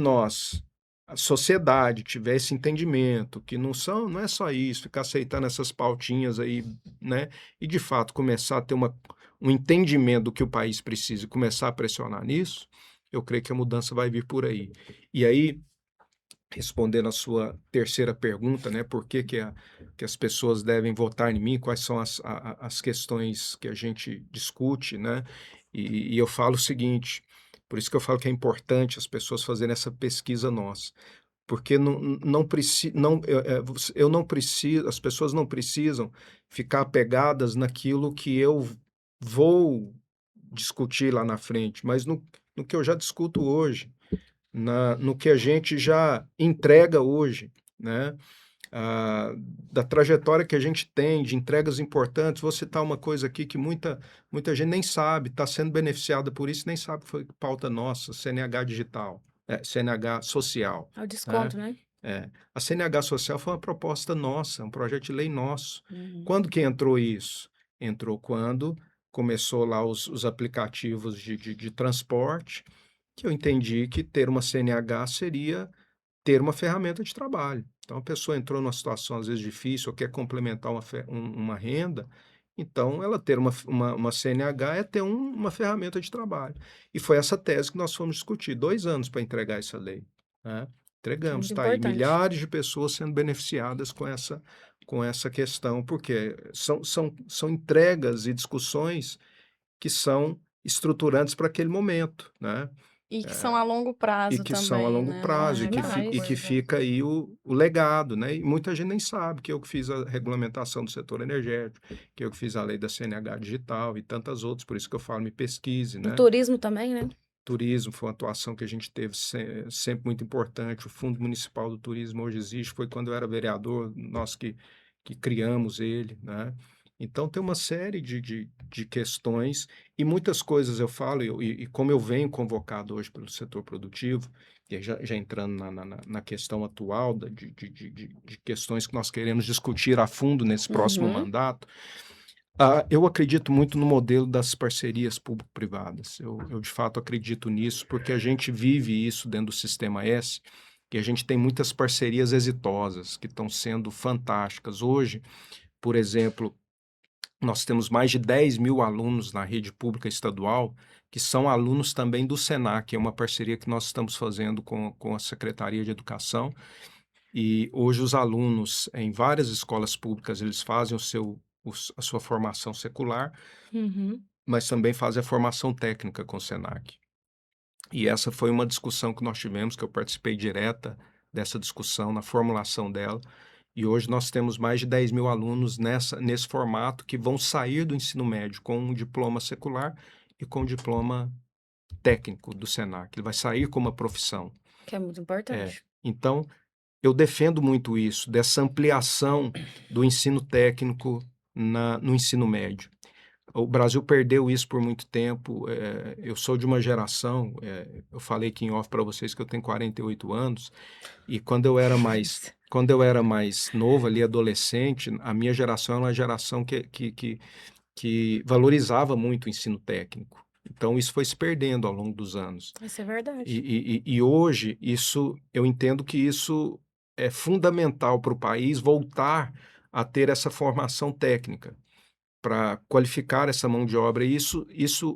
a sociedade, tiver esse entendimento, que não é só isso, ficar aceitando essas pautinhas aí, né, e de fato começar a ter um entendimento do que o país precisa e começar a pressionar nisso, eu creio que a mudança vai vir por aí. E aí, respondendo a sua terceira pergunta, né, por que as pessoas devem votar em mim, quais são as questões que a gente discute, né, e eu falo o seguinte, por isso que eu falo que é importante as pessoas fazerem essa pesquisa nossa, porque as pessoas não precisam ficar apegadas naquilo que eu vou discutir lá na frente, mas no que eu já discuto hoje, no que a gente já entrega hoje, né? Da trajetória que a gente tem, de entregas importantes. Vou citar uma coisa aqui que muita gente nem sabe, está sendo beneficiada por isso, nem sabe que foi pauta nossa, CNH digital, CNH social. É o desconto, né? A CNH social foi uma proposta nossa, um projeto de lei nosso. Quando que entrou isso? Entrou quando começou lá os aplicativos de transporte, que eu entendi que ter uma CNH seria ter uma ferramenta de trabalho. Então, a pessoa entrou numa situação, às vezes, difícil, ou quer complementar uma renda, então, ela ter uma CNH é ter uma ferramenta de trabalho. E foi essa tese que nós fomos discutir, 2 anos para entregar essa lei, né? Entregamos, está aí, milhares de pessoas sendo beneficiadas com essa questão, porque são entregas e discussões que são estruturantes para aquele momento, né? E que são a longo prazo e que também, são a longo né? prazo, Nossa, e muita que coisa. fica aí o legado, né? E muita gente nem sabe que eu que fiz a regulamentação do setor energético, que eu que fiz a lei da CNH digital e tantas outras, por isso que eu falo, me pesquise, Do né? turismo também, né? Turismo foi uma atuação que a gente teve sempre muito importante. O Fundo Municipal do Turismo hoje existe, foi quando eu era vereador, nós que criamos ele, né? Então, tem uma série de questões e muitas coisas eu falo, e como eu venho convocado hoje pelo setor produtivo, e aí já entrando na questão atual de questões que nós queremos discutir a fundo nesse próximo Uhum. mandato, eu acredito muito no modelo das parcerias público-privadas. Eu, de fato, acredito nisso, porque a gente vive isso dentro do Sistema S, que a gente tem muitas parcerias exitosas, que estão sendo fantásticas. Hoje, por exemplo, nós temos mais de 10 mil alunos na rede pública estadual, que são alunos também do SENAC, que é uma parceria que nós estamos fazendo com a Secretaria de Educação. E hoje os alunos, em várias escolas públicas, eles fazem a sua formação secular, Uhum. mas também fazem a formação técnica com o SENAC. E essa foi uma discussão que nós tivemos, que eu participei direta dessa discussão, na formulação dela. E hoje nós temos mais de 10 mil alunos nesse formato que vão sair do ensino médio com um diploma secular e com um diploma técnico do SENAC. Ele vai sair com uma profissão. Que é muito É. importante. Então, eu defendo muito isso, dessa ampliação do ensino técnico no ensino médio. O Brasil perdeu isso por muito tempo. Eu sou de uma geração, eu falei aqui em off para vocês que eu tenho 48 anos, e quando eu era mais novo, ali, adolescente, a minha geração era uma geração que valorizava muito o ensino técnico. Então, isso foi se perdendo ao longo dos anos. Isso é verdade. E hoje, eu entendo que isso é fundamental para o país voltar a ter essa formação técnica, para qualificar essa mão de obra. E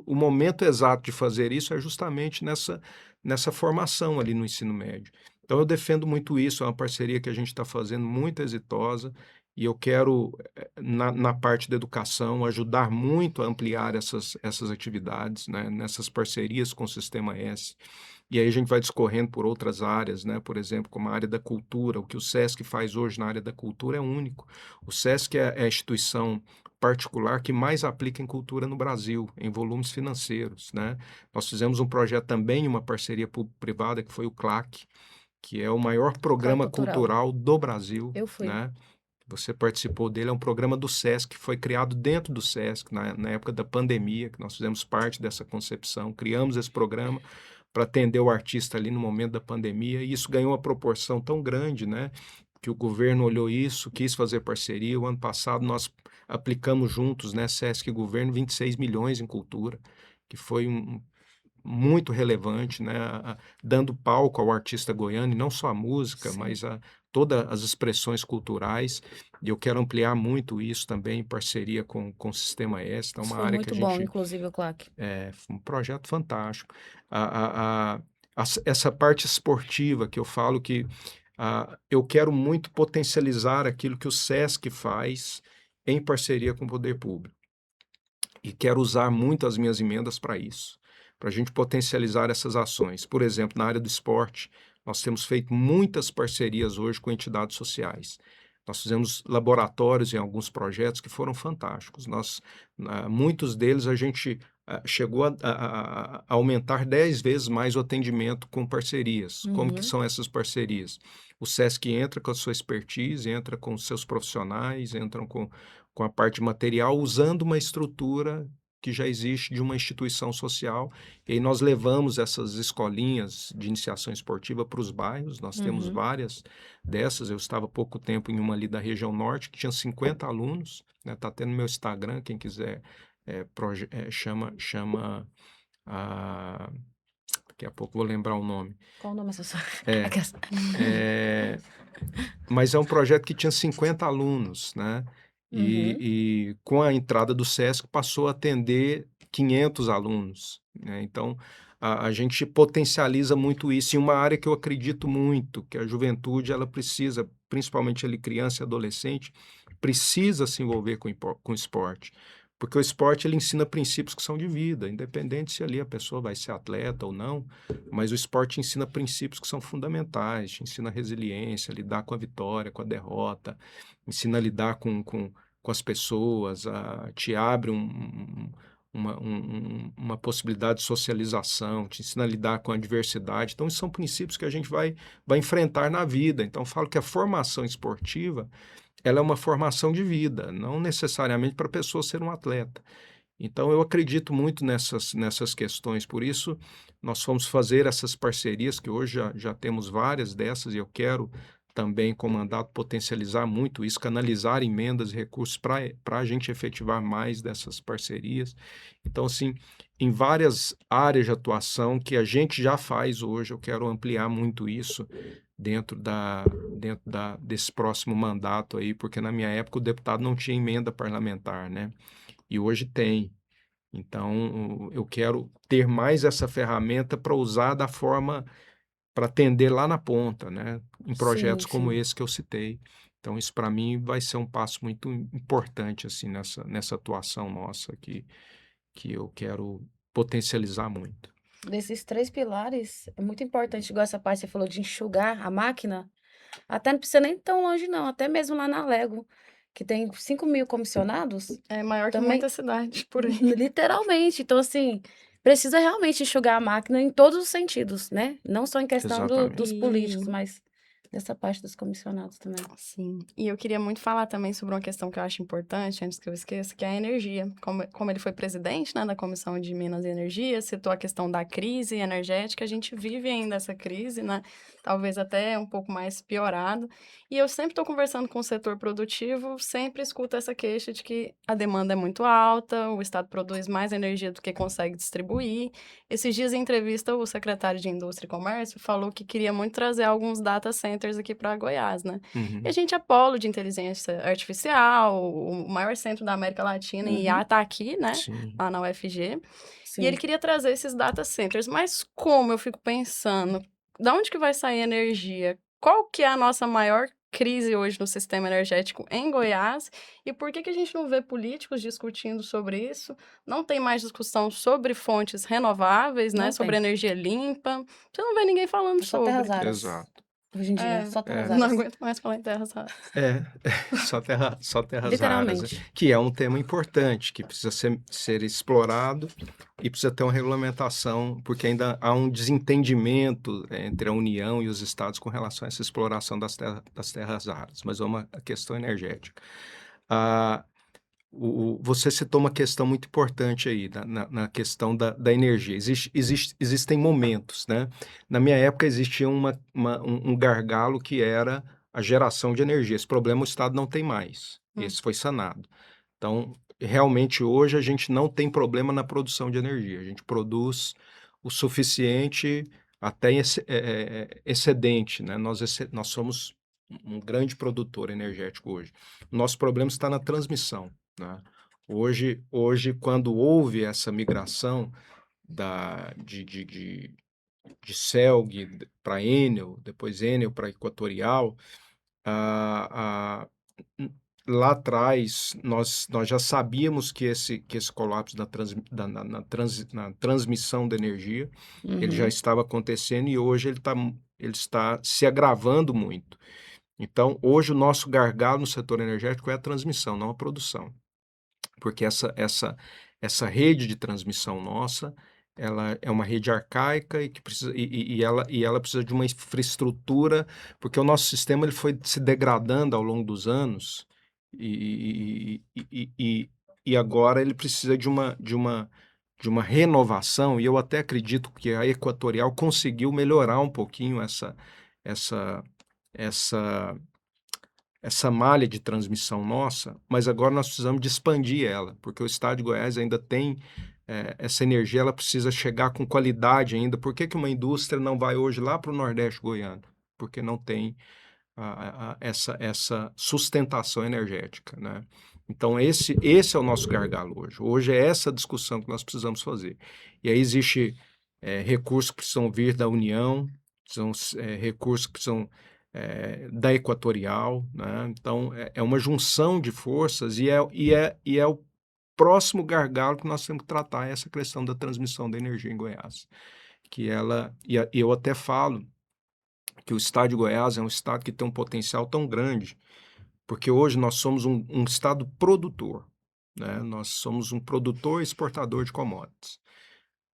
o momento exato de fazer isso é justamente nessa formação ali no ensino médio. Então, eu defendo muito isso, é uma parceria que a gente está fazendo muito exitosa, e eu quero, na parte da educação, ajudar muito a ampliar essas atividades, né, nessas parcerias com o Sistema S. E aí a gente vai discorrendo por outras áreas, né? Por exemplo, como a área da cultura. O que o SESC faz hoje na área da cultura é único. O SESC é a instituição particular que mais aplica em cultura no Brasil, em volumes financeiros, né? Nós fizemos um projeto também, uma parceria público-privada, que foi o CLAC, que é o maior programa cultural do Brasil, Eu fui. né? Você participou dele, é um programa do SESC, que foi criado dentro do SESC, na época da pandemia, que nós fizemos parte dessa concepção, criamos esse programa para atender o artista ali no momento da pandemia, e isso ganhou uma proporção tão grande, né, que o governo olhou isso, quis fazer parceria. O ano passado nós aplicamos juntos, né, SESC e governo, 26 milhões em cultura, que foi muito relevante, né, dando palco ao artista goiano, e não só a música, Sim. mas todas as expressões culturais, e eu quero ampliar muito isso também em parceria com o Sistema S, então é Isso uma foi área que muito a bom, gente... inclusive, o CLAC. um projeto fantástico. Essa parte esportiva que eu falo que eu quero muito potencializar aquilo que o SESC faz em parceria com o poder público. E quero usar muito as minhas emendas para isso, para a gente potencializar essas ações. Por exemplo, na área do esporte, nós temos feito muitas parcerias hoje com entidades sociais. Nós fizemos laboratórios em alguns projetos que foram fantásticos. Muitos deles a gente chegou a aumentar 10 vezes mais o atendimento com parcerias. Como que são essas parcerias? O SESC entra com a sua expertise, entra com os seus profissionais, entram com a parte material, usando uma estrutura que já existe de uma instituição social. E aí nós levamos essas escolinhas de iniciação esportiva para os bairros. Nós temos várias dessas. Eu estava há pouco tempo em uma ali da região norte, que tinha 50 alunos, né? Tá tendo no meu Instagram, quem quiser, chama daqui a pouco vou lembrar o nome. Qual o nome dessa? Mas é um projeto que tinha 50 alunos, né? E com a entrada do SESC passou a atender 500 alunos, né? Então, a gente potencializa muito isso em uma área que eu acredito muito, que a juventude, ela precisa, principalmente ali criança e adolescente, precisa se envolver com o esporte, Porque o esporte ele ensina princípios que são de vida, independente se ali a pessoa vai ser atleta ou não, mas o esporte ensina princípios que são fundamentais, te ensina resiliência, lidar com a vitória, com a derrota, ensina a lidar com as pessoas, te abre uma possibilidade de socialização, te ensina a lidar com a adversidade. Então, são princípios que a gente vai enfrentar na vida. Então, eu falo que a formação esportiva ela é uma formação de vida, não necessariamente para a pessoa ser um atleta. Então, eu acredito muito nessas questões, por isso nós fomos fazer essas parcerias, que hoje já temos várias dessas, e eu quero também, com o mandato, potencializar muito isso, canalizar emendas e recursos para a gente efetivar mais dessas parcerias. Então, assim, em várias áreas de atuação que a gente já faz hoje, eu quero ampliar muito isso dentro desse próximo mandato aí, porque na minha época o deputado não tinha emenda parlamentar, né? E hoje tem. Então, eu quero ter mais essa ferramenta para usar da forma para atender lá na ponta, né? Em Sim, projetos como sim. esse que eu citei. Então, isso para mim vai ser um passo muito importante assim nessa atuação nossa que eu quero potencializar muito. Desses 3 pilares, é muito importante, igual essa parte que você falou de enxugar a máquina, até não precisa nem tão longe não, até mesmo lá na Lego, que tem 5.000 comissionados, É maior que também muita cidade por aí. literalmente, então assim, precisa realmente enxugar a máquina em todos os sentidos, né, não só em questão dos Exatamente. políticos, E mas dessa parte dos comissionados também. sim. E eu queria muito falar também sobre uma questão que eu acho importante, antes que eu esqueça, que é a energia. Como ele foi presidente, né, da Comissão de Minas e Energia, citou a questão da crise energética, a gente vive ainda essa crise, né? Talvez até um pouco mais piorado. E eu sempre estou conversando com o setor produtivo, sempre escuto essa queixa de que a demanda é muito alta, o Estado produz mais energia do que consegue distribuir. Esses dias, em entrevista, o secretário de Indústria e Comércio falou que queria muito trazer alguns data centers aqui para Goiás, né? E a Uhum. gente é polo de inteligência artificial, o maior centro da América Latina, e IA Uhum, está aqui, né? Sim. Lá na UFG. E ele sim. queria trazer esses data centers. Mas como eu fico pensando, da onde que vai sair energia? Qual que é a nossa maior crise hoje no sistema energético em Goiás? E por que que a gente não vê políticos discutindo sobre isso? Não tem mais discussão sobre fontes renováveis, né? Não Sobre tem, energia limpa. Você não vê ninguém falando é só terras sobre. raras, Exato. hoje em dia, É, só terras É. não raras, aguento mais falar em terras raras. É, só terras raras, né? literalmente. Que é um tema importante, que precisa ser explorado e precisa ter uma regulamentação, porque ainda há um desentendimento entre a União e os estados com relação a essa exploração das terras raras, mas é uma questão energética. Ah, você citou uma questão muito importante aí, na questão da energia. Existem momentos, né? Na minha época existia um gargalo que era a geração de energia. Esse problema o Estado não tem mais. Hum. Esse foi sanado. Então, realmente hoje a gente não tem problema na produção de energia. A gente produz o suficiente até excedente, né? Nós somos um grande produtor energético hoje. O nosso problema está na transmissão, né? Hoje, quando houve essa migração de Celg para Enel, depois Enel para Equatorial, a, a, lá atrás nós já sabíamos que esse colapso na transmissão da energia ele já Uhum. estava acontecendo e hoje ele está se agravando muito. Então, hoje o nosso gargalo no setor energético é a transmissão, não a produção, porque essa rede de transmissão nossa, ela é uma rede arcaica e que precisa ela precisa de uma infraestrutura, porque o nosso sistema ele foi se degradando ao longo dos anos e, e, e, e, e agora ele precisa de uma renovação, e eu até acredito que a Equatorial conseguiu melhorar um pouquinho essa essa essa malha de transmissão nossa, mas agora nós precisamos de expandir ela, porque o estado de Goiás ainda tem essa energia, ela precisa chegar com qualidade ainda. Por que que uma indústria não vai hoje lá para o Nordeste goiano? Porque não tem essa sustentação energética, né? Então, esse é o nosso gargalo hoje. Hoje é essa discussão que nós precisamos fazer. E aí existe recursos que precisam vir da União, são recursos que precisam da Equatorial, né? Então, é uma junção de forças e é próximo gargalo que nós temos que tratar é essa questão da transmissão da energia em Goiás. E eu até falo que o estado de Goiás é um estado que tem um potencial tão grande, porque hoje nós somos um estado produtor, né? Nós somos um produtor e exportador de commodities.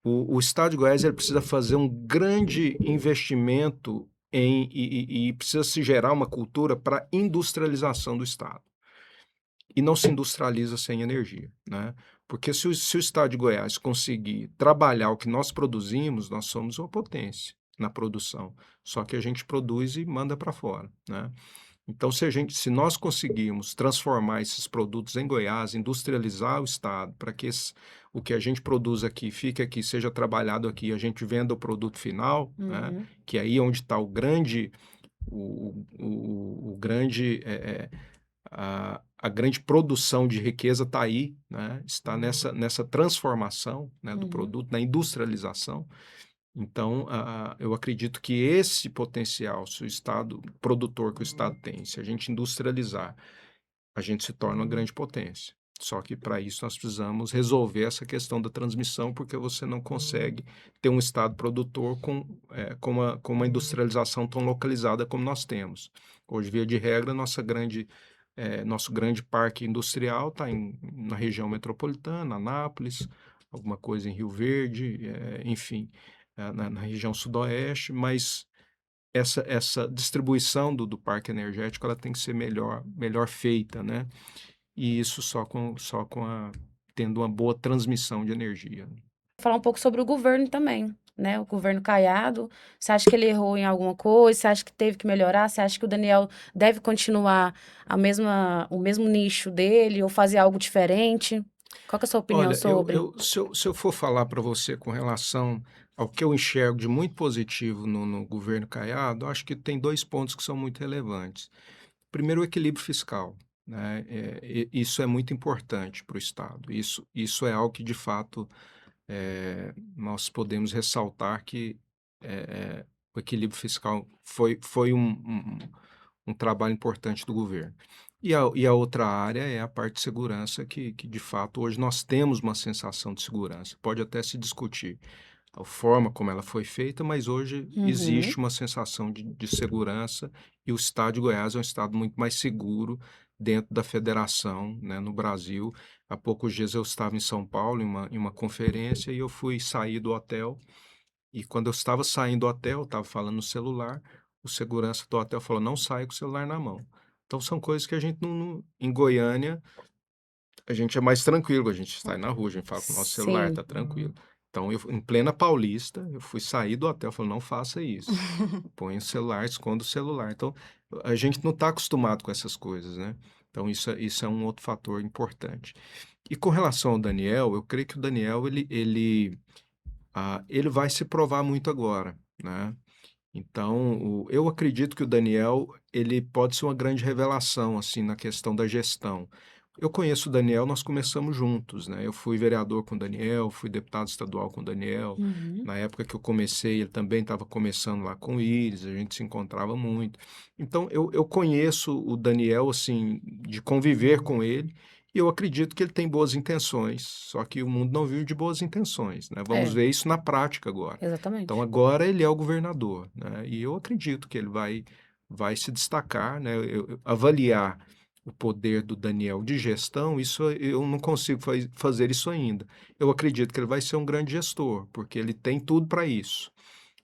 O estado de Goiás ele precisa fazer um grande investimento e precisa se gerar uma cultura para industrialização do estado. E não se industrializa sem energia, né? Porque se o estado de Goiás conseguir trabalhar o que nós produzimos, nós somos uma potência na produção. Só que a gente produz e manda para fora, né? Então, se nós conseguirmos transformar esses produtos em Goiás, industrializar o estado, para que o que a gente produz aqui fique aqui, seja trabalhado aqui, a gente venda o produto final, né? Que aí é onde está a grande produção de riqueza está aí, né? Está nessa transformação, né, do produto, na industrialização. Então, eu acredito que esse potencial, se o Estado, produtor que o Estado tem, se a gente industrializar, a gente se torna uma grande potência. Só que para isso nós precisamos resolver essa questão da transmissão, porque você não consegue ter um Estado produtor com uma industrialização tão localizada como nós temos. Hoje, via de regra, nosso grande parque industrial está na região metropolitana, Anápolis, alguma coisa em Rio Verde, enfim, na região sudoeste, mas essa distribuição do parque energético ela tem que ser melhor feita, né? E isso tendo uma boa transmissão de energia. Falar um pouco sobre o governo também, né? O governo Caiado. Você acha que ele errou em alguma coisa? Você acha que teve que melhorar? Você acha que o Daniel deve continuar o mesmo nicho dele ou fazer algo diferente? Qual que é a sua opinião Olha, sobre? se eu for falar para você com relação ao que eu enxergo de muito positivo no governo Caiado, acho que tem 2 pontos que são muito relevantes. Primeiro, o equilíbrio fiscal, né? Isso é muito importante para o Estado. Isso é algo que, de fato, nós podemos ressaltar que o equilíbrio fiscal foi um trabalho importante do governo. E a outra área é a parte de segurança, que de fato hoje nós temos uma sensação de segurança. Pode até se discutir a forma como ela foi feita, mas hoje existe uma sensação de segurança e o estado de Goiás é um estado muito mais seguro dentro da federação, né, no Brasil. Há poucos dias eu estava em São Paulo em uma conferência e eu fui sair do hotel e quando eu estava saindo do hotel, eu estava falando no celular, o segurança do hotel falou, não saia com o celular na mão. Então são coisas que a gente em Goiânia, a gente é mais tranquilo, a gente sai na rua, a gente fala com o nosso celular, Sim. tá tranquilo. Então, em plena Paulista, eu fui sair do hotel, falei, não faça isso. Põe o celular, esconda o celular. Então, a gente não está acostumado com essas coisas, né? Então, isso é um outro fator importante. E com relação ao Daniel, eu creio que o Daniel, ele vai se provar muito agora, né? Então, eu acredito que o Daniel, ele pode ser uma grande revelação, assim, na questão da gestão. Eu conheço o Daniel, nós começamos juntos, né? Eu fui vereador com o Daniel, fui deputado estadual com o Daniel. Na época que eu comecei, ele também estava começando lá com o Íris, a gente se encontrava muito. Então, eu conheço o Daniel, assim, de conviver com ele, e eu acredito que ele tem boas intenções, só que o mundo não vive de boas intenções, né? Vamos ver isso na prática agora. Exatamente. Então, agora ele é o governador, né? E eu acredito que ele vai se destacar, né? Avaliar o poder do Daniel de gestão, isso eu não consigo fazer isso ainda. Eu acredito que ele vai ser um grande gestor, porque ele tem tudo para isso.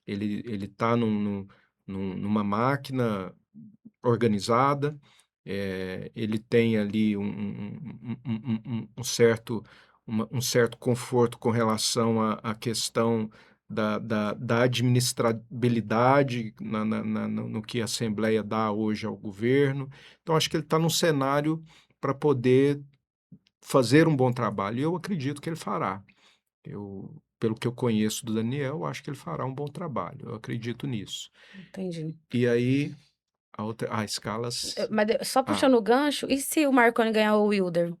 Ele está numa máquina organizada, ele tem ali um certo conforto com relação à questão da administrabilidade no que a Assembleia dá hoje ao governo. Então, acho que ele está num cenário para poder fazer um bom trabalho, e eu acredito que ele fará. Pelo que eu conheço do Daniel, acho que ele fará um bom trabalho, eu acredito nisso. Entendi. E aí, escalas... Mas só puxando o gancho, e se o Marconi ganhar o Wilder?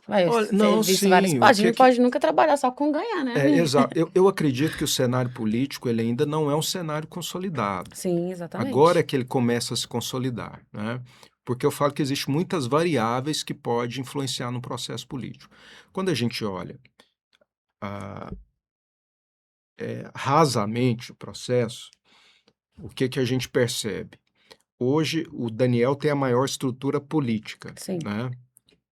Olha, não, sim, A gente não pode nunca trabalhar só com ganhar, né? Exato. Eu acredito que o cenário político ele ainda não é um cenário consolidado. Sim, exatamente. Agora é que ele começa a se consolidar, né? porque eu falo que existem muitas variáveis que podem influenciar no processo político. Quando a gente olha ah, rasamente o processo, o que que a gente percebe? Hoje, o Daniel tem a maior estrutura política, Sim. né?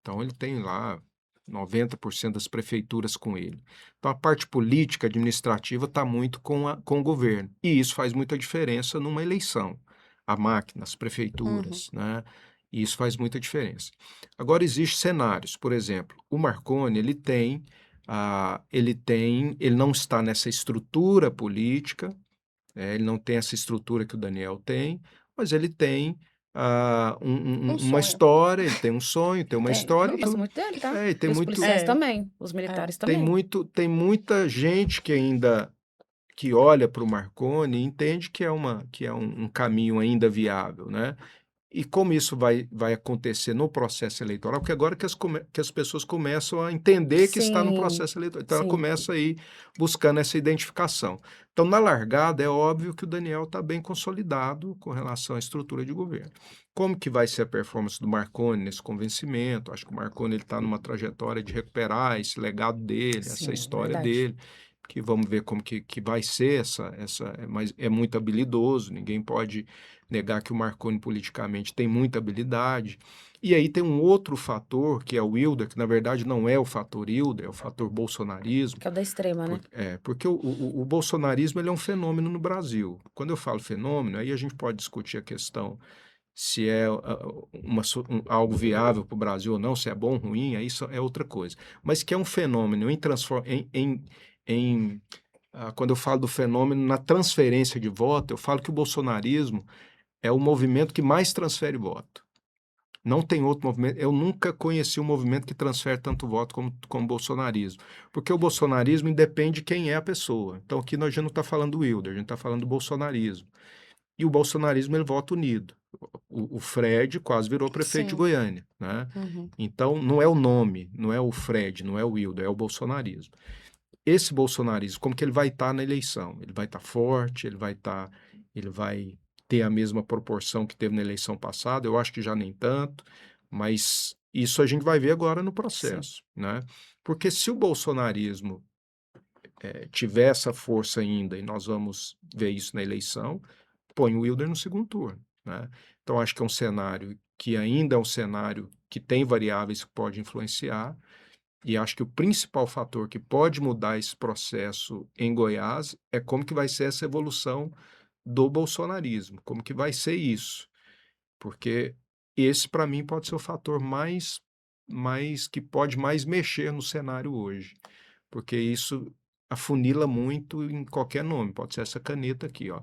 Então, ele tem lá 90% das prefeituras com ele. Então, a parte política, administrativa, está muito com o governo. E isso faz muita diferença numa eleição. A máquina, as prefeituras, né? E isso faz muita diferença. Agora, existem cenários. Por exemplo, o Marconi, ele não está nessa estrutura política, ele não tem essa estrutura que o Daniel tem, mas ele tem Um uma sonho. história, ele tem um sonho, tem uma Tem. história. Eu gosto muito dele, tá? E tem E os muito, policiais É. também, os militares tem também. tem muita gente que ainda que olha para o Marconi e entende que é um caminho ainda viável, né? E como isso vai acontecer no processo eleitoral, porque agora que as pessoas começam a entender que está no Sim, processo eleitoral, então ela sim. começa a ir buscando essa identificação. Então, na largada, é óbvio que o Daniel está bem consolidado com relação à estrutura de governo. Como que vai ser a performance do Marconi nesse convencimento? Acho que o Marconi está numa trajetória de recuperar esse legado dele, Sim, essa história verdade. dele, que vamos ver como que vai ser mas é muito habilidoso, ninguém pode negar que o Marconi politicamente tem muita habilidade. E aí tem um outro fator, que é o Wilder, que na verdade não é o fator Wilder, é o fator bolsonarismo. Que é o da extrema, né? Porque o bolsonarismo ele é um fenômeno no Brasil. Quando eu falo fenômeno, aí a gente pode discutir a questão se é algo viável para o Brasil ou não, se é bom ou ruim, aí isso é outra coisa. Mas que é um fenômeno quando eu falo do fenômeno na transferência de voto, eu falo que o bolsonarismo é o movimento que mais transfere voto. Não tem outro movimento. Eu nunca conheci um movimento que transfere tanto voto como o bolsonarismo. Porque o bolsonarismo independe de quem é a pessoa. Então aqui nós já não está falando do Wilder, a gente está falando do bolsonarismo. E o bolsonarismo ele vota unido. O Fred quase virou prefeito de Sim. Goiânia, né? Então não é o nome, não é o Fred, não é o Wilder, é o bolsonarismo. Esse bolsonarismo, como que ele vai estar na eleição? Ele vai estar forte, ele vai ter a mesma proporção que teve na eleição passada, eu acho que já nem tanto, mas isso a gente vai ver agora no processo, né? Porque se o bolsonarismo tiver essa força ainda, e nós vamos ver isso na eleição, põe o Wilder no segundo turno, né? Então acho que é um cenário que ainda é um cenário que tem variáveis que pode influenciar, e acho que o principal fator que pode mudar esse processo em Goiás é como que vai ser essa evolução do bolsonarismo, como que vai ser isso, porque esse para mim pode ser o fator mais que pode mais mexer no cenário hoje, porque isso afunila muito em qualquer nome, pode ser essa caneta aqui, ó.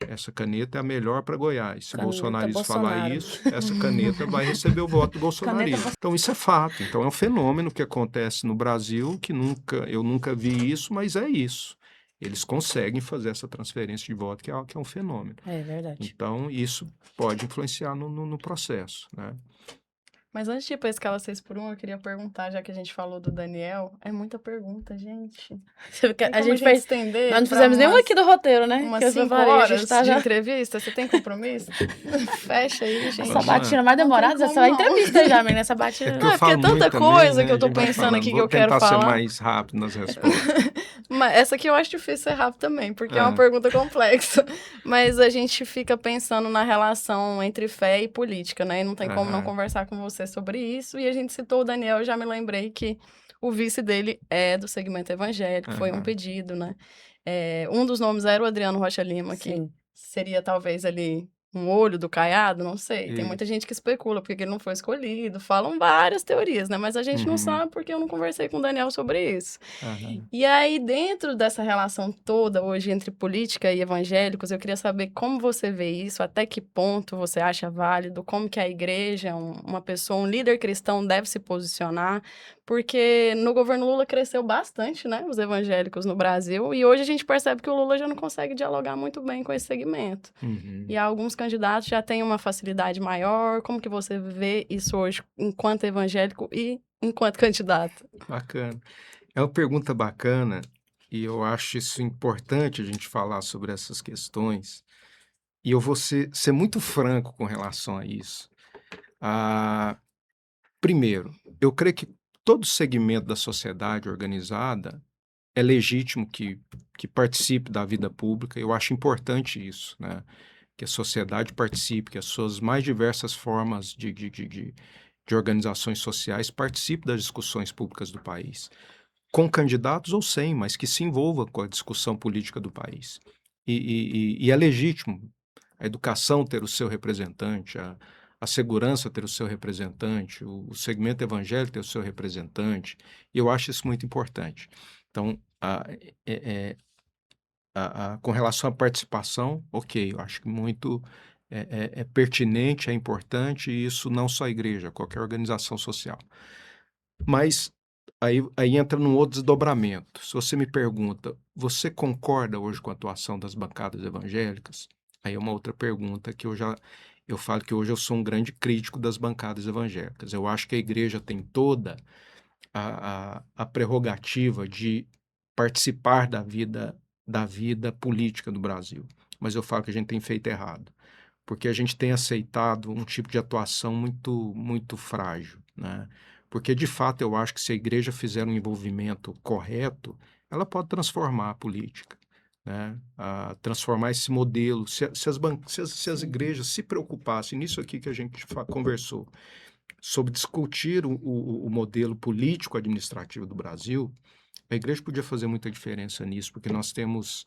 Essa caneta é a melhor para Goiás. Se o Caneta bolsonarismo falar Bolsonaro. isso, essa caneta vai receber o voto do bolsonarismo. Então, isso é fato. Então, é um fenômeno que acontece no Brasil, que eu nunca vi isso, mas é isso. Eles conseguem fazer essa transferência de voto, que é um fenômeno. É verdade. Então, isso pode influenciar no processo, né? Mas antes de ir pra escala 6x1, eu queria perguntar, já que a gente falou do Daniel, é muita pergunta, gente. A gente fez. estender Nós não pra fizemos nenhum umas- aqui do roteiro, né? Umas Que eu 5 falei, a horas gente tá de já. entrevista? Você tem compromisso? Fecha aí, gente. Essa Vamos lá. batina mais Não tem demorada, como, essa é a não. entrevista já, menina. Essa batina. É porque Não, eu é porque falo é tanta muito também, coisa né? que eu tô A gente vai pensando falando. aqui que Vou eu quero tentar ser falar. mais rápido nas respostas. Mas essa aqui eu acho difícil ser rápido também, porque é uma Ah. pergunta complexa. Mas a gente fica pensando na relação entre fé e política, né? E não tem como não Aham. conversar com você sobre isso. E a gente citou o Daniel, eu já me lembrei que o vice dele é do segmento evangélico, foi um Aham. pedido, né? Um dos nomes era o Adriano Rocha Lima, que Sim. seria talvez ali um olho do Caiado, não sei. Tem muita Isso. gente que especula porque ele não foi escolhido. Falam várias teorias, né? Mas a gente não Uhum. sabe porque eu não conversei com o Daniel sobre isso. Aham. E aí, dentro dessa relação toda hoje entre política e evangélicos, eu queria saber como você vê isso, até que ponto você acha válido, como que a igreja, uma pessoa, um líder cristão deve se posicionar, porque no governo Lula cresceu bastante, né, os evangélicos no Brasil, e hoje a gente percebe que o Lula já não consegue dialogar muito bem com esse segmento. Uhum. E alguns candidatos já têm uma facilidade maior. Como que você vê isso hoje enquanto evangélico e enquanto candidato? Bacana. É uma pergunta bacana e eu acho isso importante a gente falar sobre essas questões. E eu vou ser muito franco com relação a isso. Primeiro, eu creio que todo segmento da sociedade organizada é legítimo que participe da vida pública. Eu acho importante isso, né? Que a sociedade participe, que as suas mais diversas formas de organizações sociais participem das discussões públicas do país, com candidatos ou sem, mas que se envolva com a discussão política do país. E é legítimo a educação ter o seu representante, a segurança ter o seu representante, o segmento evangélico ter o seu representante, e eu acho isso muito importante. Então, com relação à participação, ok, eu acho que muito é pertinente, é importante, e isso não só a igreja, qualquer organização social. Mas aí entra num outro desdobramento. Se você me pergunta, você concorda hoje com a atuação das bancadas evangélicas? Aí é uma outra pergunta que eu falo que hoje eu sou um grande crítico das bancadas evangélicas. Eu acho que a igreja tem toda a prerrogativa de participar da vida política do Brasil. Mas eu falo que a gente tem feito errado, porque a gente tem aceitado um tipo de atuação muito, muito frágil, né? Porque, de fato, eu acho que se a igreja fizer um envolvimento correto, ela pode transformar a política, né? Transformar esse modelo. Se as igrejas se preocupassem nisso aqui que a gente conversou, sobre discutir o modelo político-administrativo do Brasil, a igreja podia fazer muita diferença nisso, porque nós temos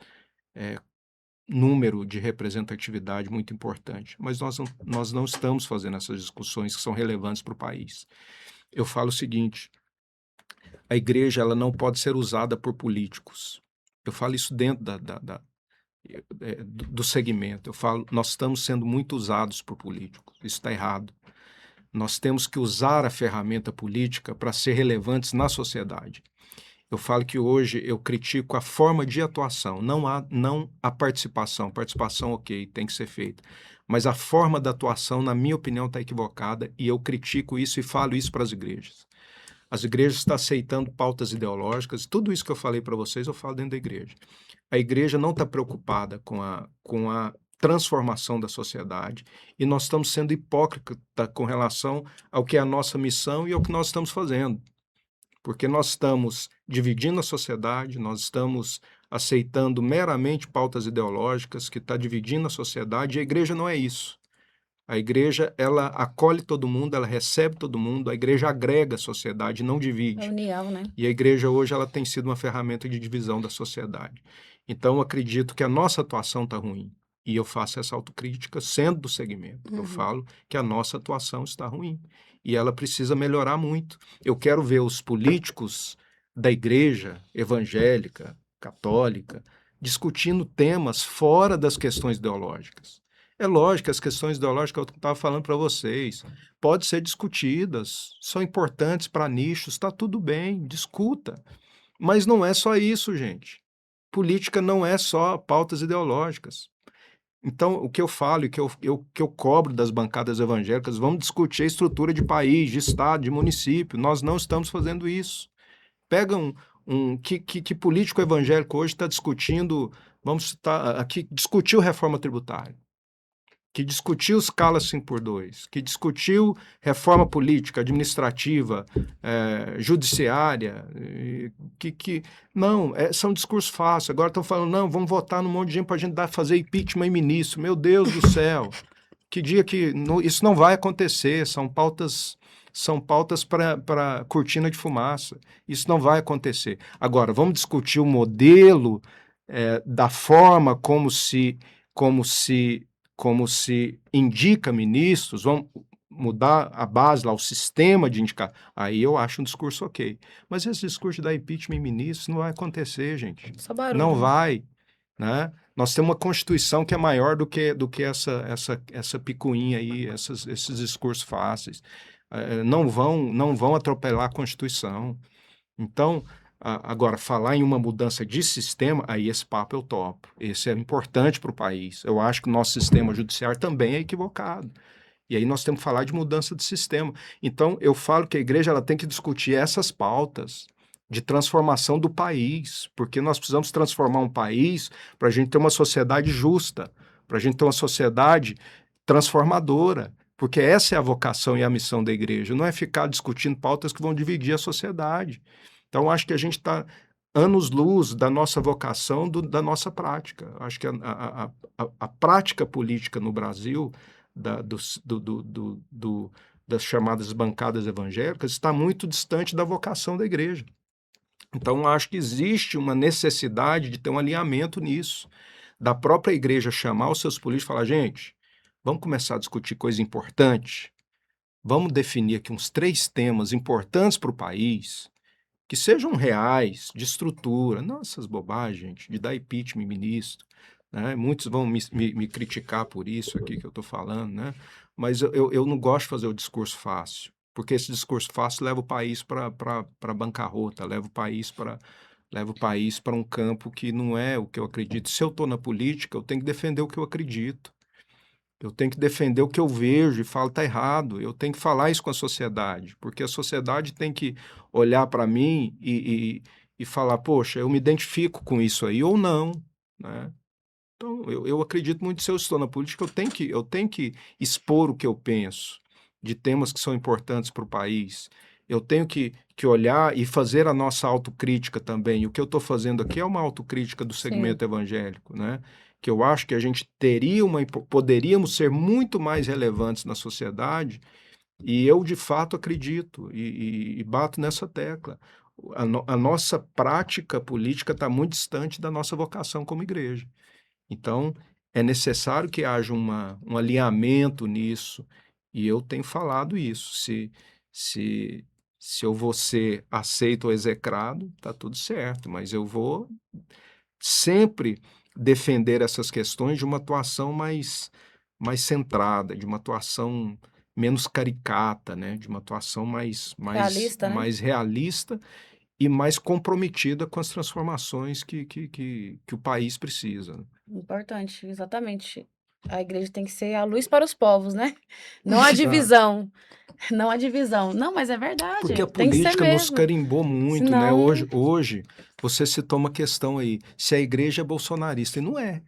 número de representatividade muito importante, mas nós não estamos fazendo essas discussões que são relevantes para o país. Eu falo o seguinte, a igreja ela não pode ser usada por políticos. Eu falo isso dentro do segmento. Eu falo, nós estamos sendo muito usados por políticos. Isso está errado. Nós temos que usar a ferramenta política para ser relevantes na sociedade. Eu falo que hoje eu critico a forma de atuação, não a participação. Participação, ok, tem que ser feita. Mas a forma da atuação, na minha opinião, está equivocada e eu critico isso e falo isso para as igrejas. As igrejas estão aceitando pautas ideológicas, tudo isso que eu falei para vocês, eu falo dentro da igreja. A igreja não está preocupada com a transformação da sociedade e nós estamos sendo hipócritas com relação ao que é a nossa missão e ao que nós estamos fazendo. Porque nós estamos dividindo a sociedade, nós estamos aceitando meramente pautas ideológicas que está dividindo a sociedade, e a igreja não é isso. A igreja, ela acolhe todo mundo, ela recebe todo mundo, a igreja agrega a sociedade, não divide. É união, né? E a igreja hoje ela tem sido uma ferramenta de divisão da sociedade. Então, eu acredito que a nossa atuação está ruim. E eu faço essa autocrítica sendo do segmento. Eu falo que a nossa atuação está ruim. E ela precisa melhorar muito. Eu quero ver os políticos da igreja evangélica, católica, discutindo temas fora das questões ideológicas. É lógico que as questões ideológicas que eu estava falando para vocês podem ser discutidas, são importantes para nichos, está tudo bem, discuta. Mas não é só isso, gente. Política não é só pautas ideológicas. Então, o que eu falo e que eu cobro das bancadas evangélicas, vamos discutir a estrutura de país, de estado, de município. Nós não estamos fazendo isso. Pega que político evangélico hoje está discutindo, vamos citar aqui, discutiu reforma tributária, que discutiu escala 5x2, que discutiu reforma política, administrativa, judiciária, não, são discursos fáceis. Agora estão falando, não, vamos votar num monte de gente para a gente fazer impeachment em ministro. Meu Deus do céu, que dia que... isso não vai acontecer, são pautas para cortina de fumaça. Isso não vai acontecer. Agora, vamos discutir o modelo da forma como se indica ministros, vamos mudar a base lá, o sistema de indicar. Aí eu acho um discurso ok. Mas esse discurso da impeachment em ministros não vai acontecer, gente. Só barulho. Não vai, né? Nós temos uma Constituição que é maior do que essa picuinha aí, esses discursos fáceis. Não vão atropelar a Constituição. Então, agora, falar em uma mudança de sistema, aí esse papo eu topo. Esse é importante para o país. Eu acho que o nosso sistema judiciário também é equivocado. E aí nós temos que falar de mudança de sistema. Então, eu falo que a igreja ela tem que discutir essas pautas de transformação do país, porque nós precisamos transformar um país para a gente ter uma sociedade justa, para a gente ter uma sociedade transformadora, Porque essa é a vocação e a missão da igreja, não é ficar discutindo pautas que vão dividir a sociedade. Então, acho que a gente está anos-luz da nossa vocação, da nossa prática. Acho que a prática política no Brasil, das chamadas bancadas evangélicas, está muito distante da vocação da igreja. Então, acho que existe uma necessidade de ter um alinhamento nisso, da própria igreja chamar os seus políticos e falar, gente, vamos começar a discutir coisa importante, vamos definir aqui uns 3 temas importantes para o país, que sejam reais, de estrutura, não essas bobagens, gente, de dar impeachment em ministro, né? Muitos vão me criticar por isso aqui que eu estou falando, né? Mas eu não gosto de fazer o discurso fácil, porque esse discurso fácil leva o país para bancarrota, leva o país para um campo que não é o que eu acredito. Se eu estou na política, eu tenho que defender o que eu acredito. Eu tenho que defender o que eu vejo e falo está errado. Eu tenho que falar isso com a sociedade, porque a sociedade tem que olhar para mim e falar, poxa, eu me identifico com isso aí ou não, né? Então, eu acredito muito que se eu estou na política, eu tenho que expor o que eu penso de temas que são importantes para o país. Eu tenho que olhar e fazer a nossa autocrítica também. E o que eu estou fazendo aqui é uma autocrítica do segmento evangélico, né? Que eu acho que a gente poderíamos ser muito mais relevantes na sociedade, e eu, de fato, acredito e bato nessa tecla. A nossa prática política está muito distante da nossa vocação como igreja. Então, é necessário que haja um alinhamento nisso, e eu tenho falado isso. Se eu vou ser aceito ou execrado, está tudo certo, mas eu vou sempre defender essas questões de uma atuação mais centrada, de uma atuação menos caricata, né? De uma atuação mais Realista, né? mais realista e mais comprometida com as transformações que o país precisa. Importante, exatamente. A igreja tem que ser a luz para os povos, né? Não a divisão. Não a divisão. Não, mas é verdade. Porque a Tem que ser política nos mesmo. carimbou muito, né? Senão- Hoje você citou uma questão aí, se a igreja é bolsonarista, e não é.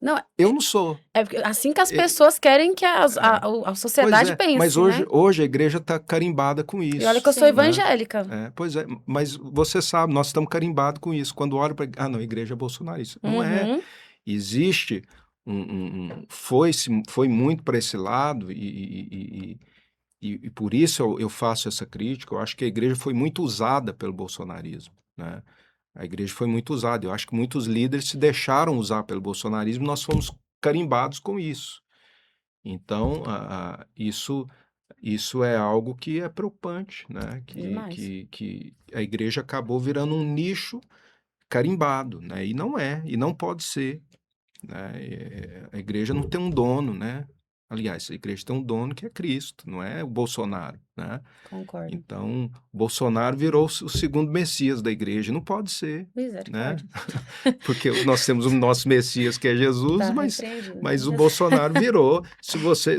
Não, Eu não sou. é porque assim que as pessoas querem que a Pois sociedade é, pense, mas né? hoje a igreja está carimbada com isso. E olha que eu sou Sim, né? evangélica. Pois é, mas você sabe, nós estamos carimbados com isso. Quando olha para... Ah, não, a igreja é bolsonarista. Não é. Uhum. Existe foi muito para esse lado e por isso eu faço essa crítica. Eu acho que a igreja foi muito usada pelo bolsonarismo, né? A igreja foi muito usada. Eu acho que muitos líderes se deixaram usar pelo bolsonarismo e nós fomos carimbados com isso. Então, isso é algo que é preocupante, né? Demais. Que a igreja acabou virando um nicho carimbado, né? E não é, e não pode ser, né? A igreja não tem um dono, né? Aliás, a igreja tem um dono que é Cristo, não é o Bolsonaro, né? Concordo. Então, Bolsonaro virou o segundo Messias da igreja, não pode ser, né? Misericórdia. Porque nós temos o nosso Messias que é Jesus, Tá mas repreendido. o Bolsonaro virou. Se você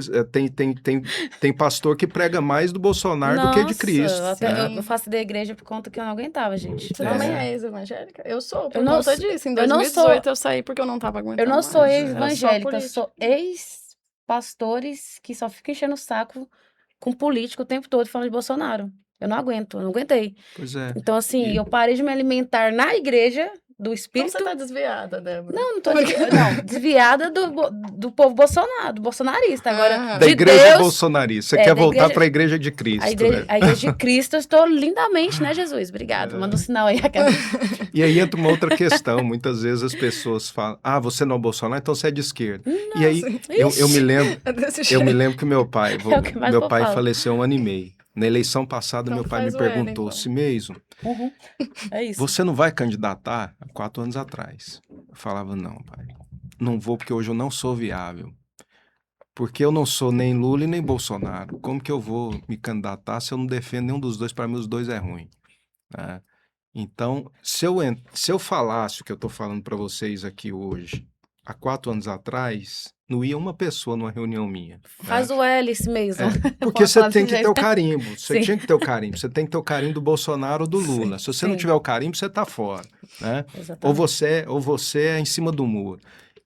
tem pastor que prega mais do Bolsonaro do que de Nossa, Cristo, até né? eu faço da igreja por conta que eu não aguentava, gente. Você É. também é ex-evangélica? Eu sou, por Eu não conta sou- disso. Em eu não 2018 eu saí porque eu não tava aguentando Eu não mais. sou Era só ex-evangélica, eu política. sou ex-pastores que só ficam enchendo o saco com político o tempo todo falando de Bolsonaro. Eu não aguento, eu não aguentei. Pois é. Então, assim, E- eu parei de me alimentar na igreja do Então espírito. você tá desviada, Débora. Não tô desviada do povo Bolsonaro, do bolsonarista. Agora, Ah. Da de igreja Deus, bolsonarista. Você é, quer da voltar igreja- para a igreja de Cristo, a igreja, né? a igreja de Cristo, eu estou lindamente, né, Jesus? Obrigado. Manda um sinal aí. E aí entra uma outra questão. Muitas vezes as pessoas falam: ah, você não é Bolsonaro, então você é de esquerda. E aí eu me lembro, É desse eu jeito. me lembro que meu pai, É o que mais meu eu pai falo. faleceu há 1 ano e meio. Na eleição passada, Então meu pai me faz o L, perguntou: então. Cimeison, Uhum. É isso. você não vai candidatar? Há 4 anos atrás. Eu falava: não, pai, não vou porque hoje eu não sou viável. Porque eu não sou nem Lula e nem Bolsonaro. Como que eu vou me candidatar se eu não defendo nenhum dos dois? Para mim, os dois é ruim, né? Então, se eu falasse o que eu estou falando para vocês aqui hoje, há 4 anos atrás, não ia uma pessoa numa reunião minha, Faz né? o L mesmo. Porque Posso você falar tem desse que ter o jeito. carimbo. Você Sim. tinha que ter o carimbo. Você tem que ter o carimbo do Bolsonaro ou do Lula. Se você não sim. tiver o carimbo, você está fora, né? Exatamente. Ou você é em cima do muro.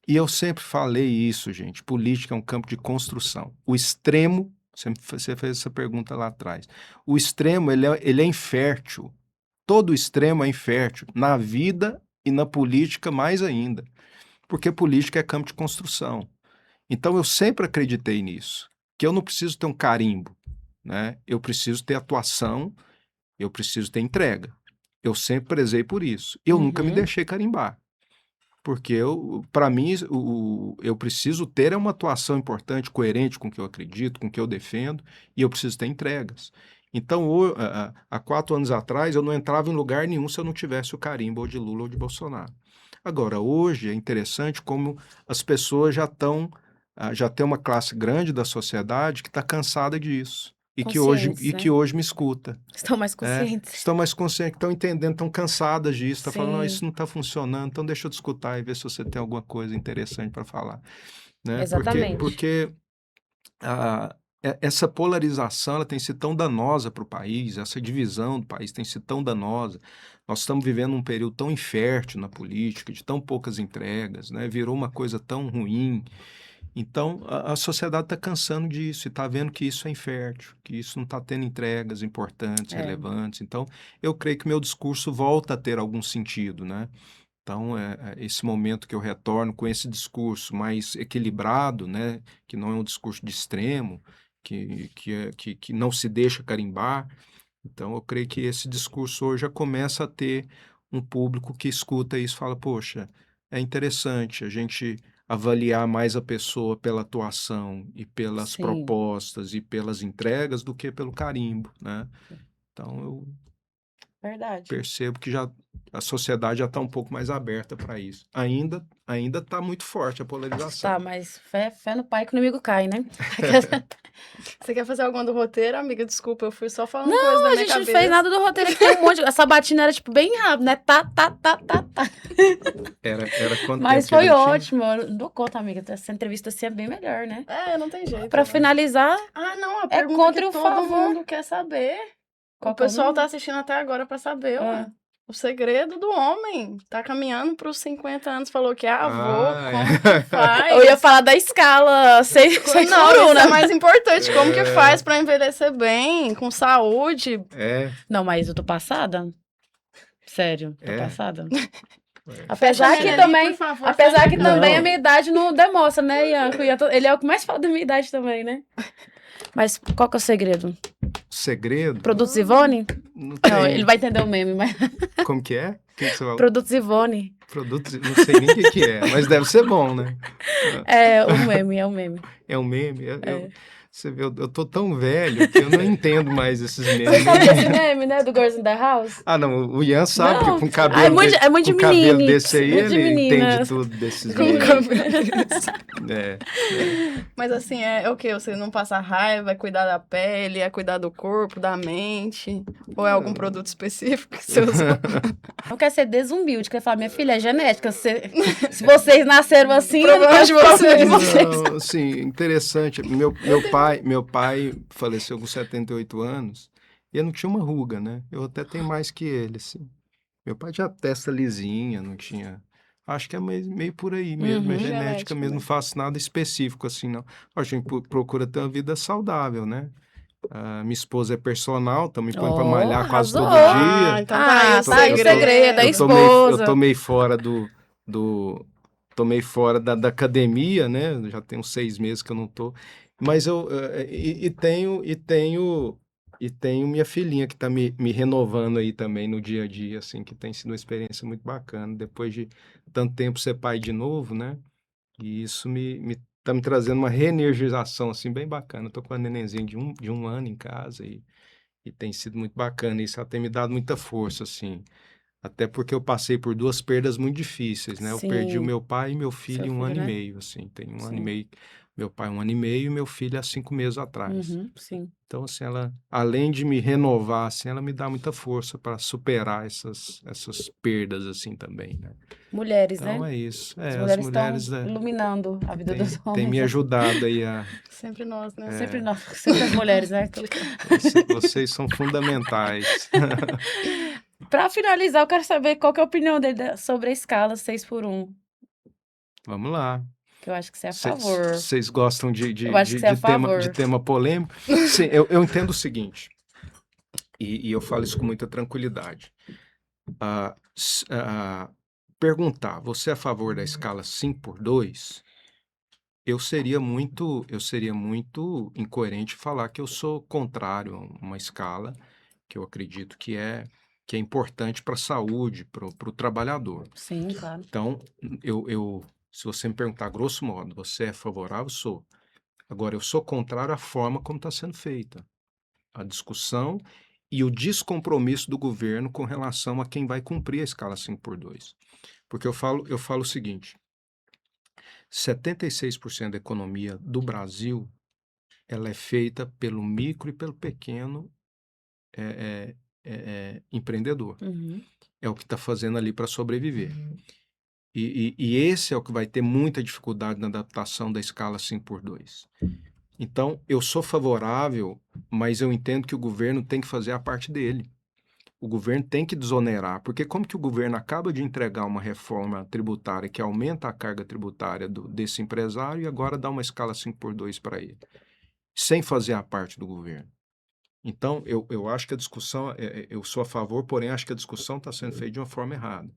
E eu sempre falei isso, gente. Política é um campo de construção. O extremo, você fez essa pergunta lá atrás. O extremo, ele é infértil. Todo extremo é infértil. Na vida e na política, mais ainda. Porque política é campo de construção. Então, eu sempre acreditei nisso. Que eu não preciso ter um carimbo, né? Eu preciso ter atuação, eu preciso ter entrega. Eu sempre prezei por isso. Eu nunca me deixei carimbar. Porque para mim, eu preciso ter uma atuação importante, coerente com o que eu acredito, com o que eu defendo, e eu preciso ter entregas. Então, há 4 anos atrás, eu não entrava em lugar nenhum se eu não tivesse o carimbo ou de Lula ou de Bolsonaro. Agora, hoje é interessante como as pessoas já tem uma classe grande da sociedade que está cansada disso. E que hoje me escuta. Estão mais conscientes. Estão mais conscientes, estão entendendo, estão cansadas disso, estão falando, não, Sim. isso não está funcionando, então deixa eu te escutar e ver se você tem alguma coisa interessante para falar. Né? Exatamente. Porque essa polarização ela tem sido tão danosa para o país, essa divisão do país tem sido tão danosa. Nós estamos vivendo um período tão infértil na política, de tão poucas entregas, né? Virou uma coisa tão ruim. Então, a sociedade está cansando disso e está vendo que isso é infértil, que isso não está tendo entregas importantes, relevantes. Então, eu creio que meu discurso volta a ter algum sentido, né? Então, esse momento que eu retorno com esse discurso mais equilibrado, né? Que não é um discurso de extremo, que não se deixa carimbar. Então, eu creio que esse discurso hoje já começa a ter um público que escuta isso e fala, poxa, é interessante a gente avaliar mais a pessoa pela atuação e pelas propostas e pelas entregas do que pelo carimbo, né? Então, eu percebo que a sociedade já está um pouco mais aberta para isso. Ainda está muito forte a polarização. Tá, mas fé no pai que o inimigo cai, né? Você quer fazer alguma do roteiro, amiga? Desculpa, eu fui só falando coisa da minha cabeça. Não, a gente não fez nada do roteiro, aqui tem um monte. A sabatina era, tipo, bem rápido, né? Tá. Era quanto Mas tempo foi ele tinha? ótimo. Eu dou conta, amiga. Essa entrevista assim é bem melhor, né? Não tem jeito. Pra finalizar, não, a pergunta contra que o todo favor. mundo quer saber. Qual O que é o pessoal nome? tá assistindo até agora pra saber, ué. O segredo do homem. Tá caminhando pros 50 anos, falou que é avô, como que faz? Eu ia falar da escala 6 por 1, Isso né? é mais importante. Como que faz pra envelhecer bem, com saúde? Não, mas eu tô passada. Sério, tô passada. É. Apesar Fecha que ele ali, também, por favor, apesar fecha que ele. também Não. a minha idade não demonstra, né, Ian? Ele é o que mais fala da minha idade também, né? Mas qual que é o segredo? Segredo? Produtos Ivone? Não Não, tem. ele vai entender o meme, mas... Como que é? O que você fala? Produtos Ivone. Produtos, não sei nem o que é, mas deve ser bom, né? É um meme. É um meme? É. Você vê, eu tô tão velho que eu não entendo mais esses Você memes. sabe desse meme, né? Do Girls in the House? Ah, não, o Ian sabe Não. que com cabelo, É muito de com cabelo menine, desse aí, muito de ele menina. entende tudo desses Com memes. cabelo. É. Mas assim, é o quê? Você não passa raiva, é cuidar da pele, é cuidar do corpo, da mente? Ou é algum produto específico que você usa? Não quer ser desumilde, quer falar, minha filha, é genética. Se vocês nasceram assim, Problema de vocês. Não, assim, interessante. Meu pai faleceu com 78 anos e eu não tinha uma ruga, né? Eu até tenho mais que ele, assim. Meu pai tinha a testa lisinha, não tinha... Acho que é meio por aí mesmo, é Uhum. genética mesmo, não faço nada específico assim, não. A gente procura ter uma vida saudável, né? Minha esposa é personal, também põe pra malhar quase todo arrasou. dia. Então tá aí o tá aí o segredo. segredo, da Eu esposa. tomei fora tomei fora da academia, né? Já tem uns 6 meses que eu não tô. Mas tenho minha filhinha que tá me renovando aí também no dia a dia, assim, que tem sido uma experiência muito bacana. Depois de tanto tempo ser pai de novo, né? E isso tá me trazendo uma reenergização, assim, bem bacana. Eu tô com uma nenenzinha de um ano em casa e tem sido muito bacana. Isso ela tem me dado muita força, assim. Até porque eu passei por 2 perdas muito difíceis, né? Eu perdi o Sim. meu pai e meu filho em 1 ano filho, e né? meio, assim. Tem 1 ano e Sim. meio. Meu pai 1 ano e meio e meu filho há 5 meses atrás. Uhum, sim. Então, assim, ela, além de me renovar, assim, ela me dá muita força para superar essas perdas, assim, também, né? Mulheres, Então, né? é isso. As As mulheres mulheres estão iluminando a vida dos homens. tem me ajudado aí a... Sempre nós, né? Sempre nós, sempre as mulheres, né? Vocês são fundamentais. Pra finalizar, eu quero saber qual que é a opinião dele sobre a escala 6 por 1. Vamos lá. Que eu acho que você é a favor. Vocês gostam Eu acho que você é a de favor. tema polêmico? Sim, eu entendo o seguinte, e eu falo isso com muita tranquilidade. Perguntar, você é a favor da escala 5x2? Eu seria muito incoerente falar que eu sou contrário a uma escala que eu acredito que é importante para a saúde, para o trabalhador. Sim, claro. Então, se você me perguntar grosso modo, você é favorável? Sou. Agora, eu sou contrário à forma como está sendo feita a discussão e o descompromisso do governo com relação a quem vai cumprir a escala 5x2. Porque eu falo o seguinte, 76% da economia do Brasil ela é feita pelo micro e pelo pequeno empreendedor. Uhum. É o que está fazendo ali para sobreviver. E esse é o que vai ter muita dificuldade na adaptação da escala 5x2. Então, eu sou favorável, mas eu entendo que o governo tem que fazer a parte dele. O governo tem que desonerar, porque como que o governo acaba de entregar uma reforma tributária que aumenta a carga tributária desse empresário e agora dá uma escala 5x2 para ele, sem fazer a parte do governo. Então, eu acho que a discussão, eu sou a favor, porém acho que a discussão está sendo feita de uma forma errada.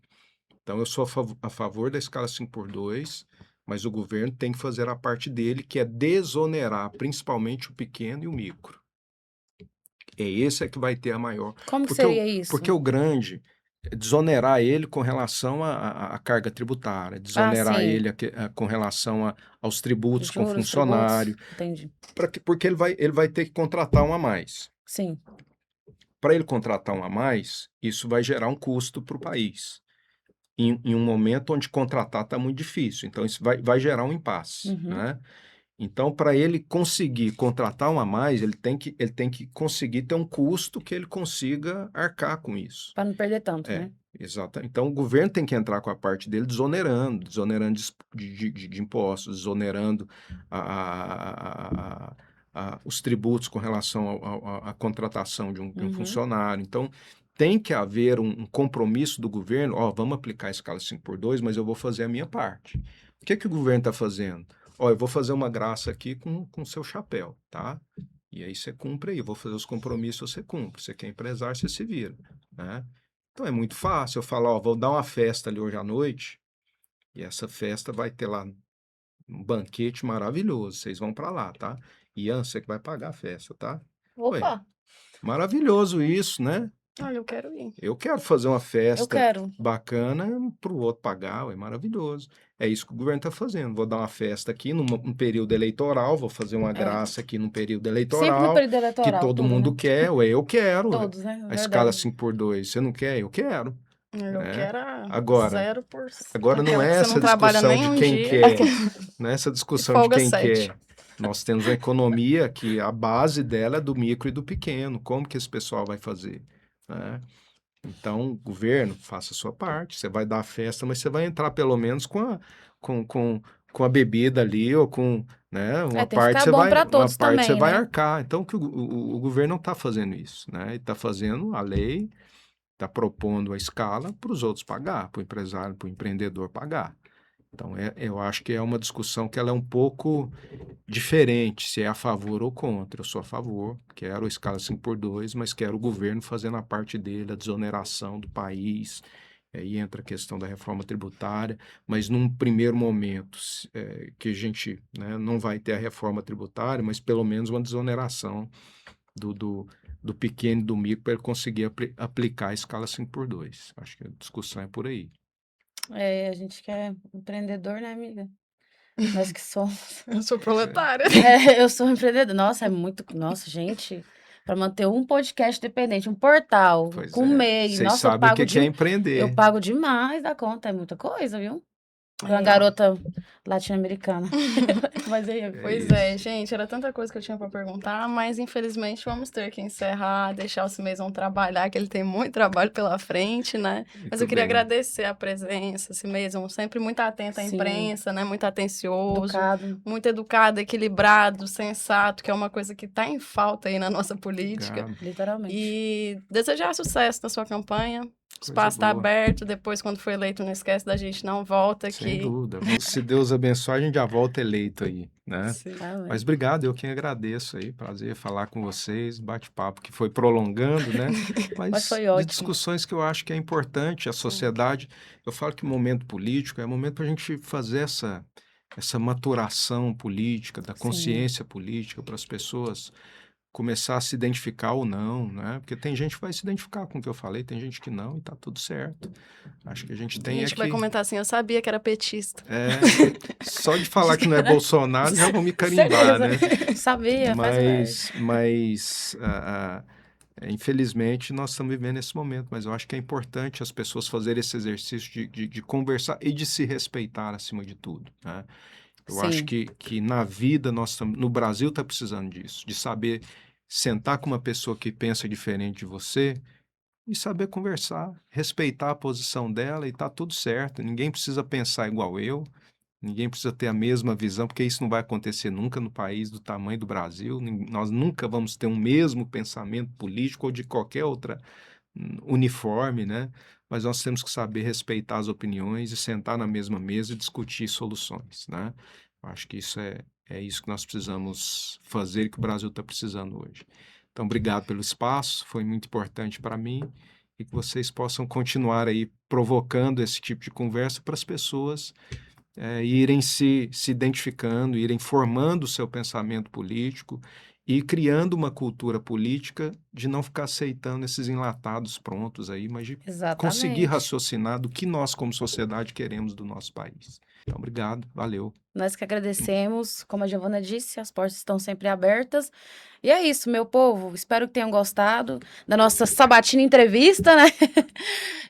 Então, eu sou a favor da escala 5x2, mas o governo tem que fazer a parte dele, que é desonerar principalmente o pequeno e o micro. Esse que vai ter a maior. Como que seria isso? Porque o grande, desonerar ele com relação à carga tributária, desonerar ele com relação aos tributos com funcionário. Entendi. Porque ele vai ter que contratar um a mais. Sim. Para ele contratar um a mais, isso vai gerar um custo para o país. Em um momento onde contratar está muito difícil. Então, isso vai gerar um impasse, né? Então, para ele conseguir contratar um a mais, ele tem que conseguir ter um custo que ele consiga arcar com isso. Para não perder tanto, né? Exato. Então, o governo tem que entrar com a parte dele desonerando de impostos, desonerando os tributos com relação à contratação de um funcionário. Então, tem que haver um compromisso do governo, vamos aplicar a escala 5x2, mas eu vou fazer a minha parte. O que o governo está fazendo? Eu vou fazer uma graça aqui com o seu chapéu, tá? E aí você cumpre aí, eu vou fazer os compromissos, você cumpre. Você quer empresário, você se vira, né? Então é muito fácil eu falar, vou dar uma festa ali hoje à noite, e essa festa vai ter lá um banquete maravilhoso, vocês vão para lá, tá? Ian, você que vai pagar a festa, tá? Opa! Ué, maravilhoso isso, né? Eu quero ir. Eu quero fazer uma festa quero. bacana para o outro pagar, é maravilhoso. É isso que o governo está fazendo. Vou dar uma festa aqui num período eleitoral, vou fazer uma graça aqui num período eleitoral. Sempre no período eleitoral. Que todo mundo né? quer, eu quero. Todos, né? A escala 5x2, você não quer? Eu quero. Eu quero agora, 0%. Agora não é essa discussão de quem quer. Não é essa discussão de quem quer. Nós temos uma economia que a base dela é do micro e do pequeno. Como que esse pessoal vai fazer? Então, governo, faça a sua parte. Você vai dar a festa, mas você vai entrar pelo menos com a bebida ali, ou com, né, uma parte você vai, você vai arcar. Então, que o governo não está fazendo isso, né? Ele está fazendo a lei, está propondo a escala para os outros pagar, para o empresário, para o empreendedor pagar. Então, eu acho que é uma discussão que ela é um pouco diferente, se é a favor ou contra. Eu sou a favor, quero a escala 5x2, mas quero o governo fazendo a parte dele, a desoneração do país, aí entra a questão da reforma tributária, mas num primeiro momento, que a gente, né, não vai ter a reforma tributária, mas pelo menos uma desoneração do pequeno e do micro para ele conseguir aplicar a escala 5x2. Acho que a discussão é por aí. A gente quer empreendedor, né, amiga? Nós que somos. Eu sou proletária. Eu sou empreendedor. Nossa, é muito. Nossa, gente. Para manter um podcast dependente, um portal, com MEI. Vocês sabem o que é empreender. Eu pago demais da conta. É muita coisa, viu? Uma garota latino-americana. Mas pois é, gente, era tanta coisa que eu tinha para perguntar, mas infelizmente vamos ter que encerrar, deixar o Cimeison trabalhar, que ele tem muito trabalho pela frente, né? Mas eu queria agradecer a presença, Cimeison, sempre muito atento à imprensa, né? Muito atencioso, muito educado, equilibrado, sensato, que é uma coisa que está em falta aí na nossa política. Literalmente. E desejar sucesso na sua campanha. espaço está boa. aberto. Depois, quando for eleito, não esquece da gente, não volta Sem aqui. dúvida. Se Deus abençoar, a gente já volta eleito aí, né? Sim. Amém. Mas obrigado, eu quem agradeço aí. Prazer falar com vocês. Bate-papo que foi prolongando, né? Mas foi De ótimo. discussões que eu acho que é importante. A sociedade, eu falo que o momento político é momento para a gente fazer essa maturação política, da Sim. consciência política, para as pessoas começar a se identificar ou não, né? Porque tem gente que vai se identificar com o que eu falei, tem gente que não, e tá tudo certo. Acho que a gente Tem tem gente que vai comentar assim, eu sabia que era petista. só de falar que não é Bolsonaro já vão me carimbar, né? Certeza. Sabia, faz parte. Mas infelizmente nós estamos vivendo esse momento, mas eu acho que é importante as pessoas fazerem esse exercício de conversar e de se respeitar acima de tudo, né? Eu acho Sim. que na vida no Brasil está precisando disso, de saber sentar com uma pessoa que pensa diferente de você e saber conversar, respeitar a posição dela e tá tudo certo. Ninguém precisa pensar igual eu, ninguém precisa ter a mesma visão, porque isso não vai acontecer nunca no país do tamanho do Brasil. Nós nunca vamos ter um mesmo pensamento político ou de qualquer outra uniforme, né? Mas nós temos que saber respeitar as opiniões e sentar na mesma mesa e discutir soluções, né? Eu acho que é isso que nós precisamos fazer e que o Brasil está precisando hoje. Então, obrigado pelo espaço, foi muito importante para mim e que vocês possam continuar aí provocando esse tipo de conversa para as pessoas irem se identificando, irem formando o seu pensamento político e criando uma cultura política de não ficar aceitando esses enlatados prontos aí, mas de conseguir Exatamente. raciocinar do que nós, como sociedade, queremos do nosso país. Então, obrigado, valeu. Nós que agradecemos, como a Giovana disse, as portas estão sempre abertas. E é isso, meu povo. Espero que tenham gostado da nossa sabatina entrevista, né?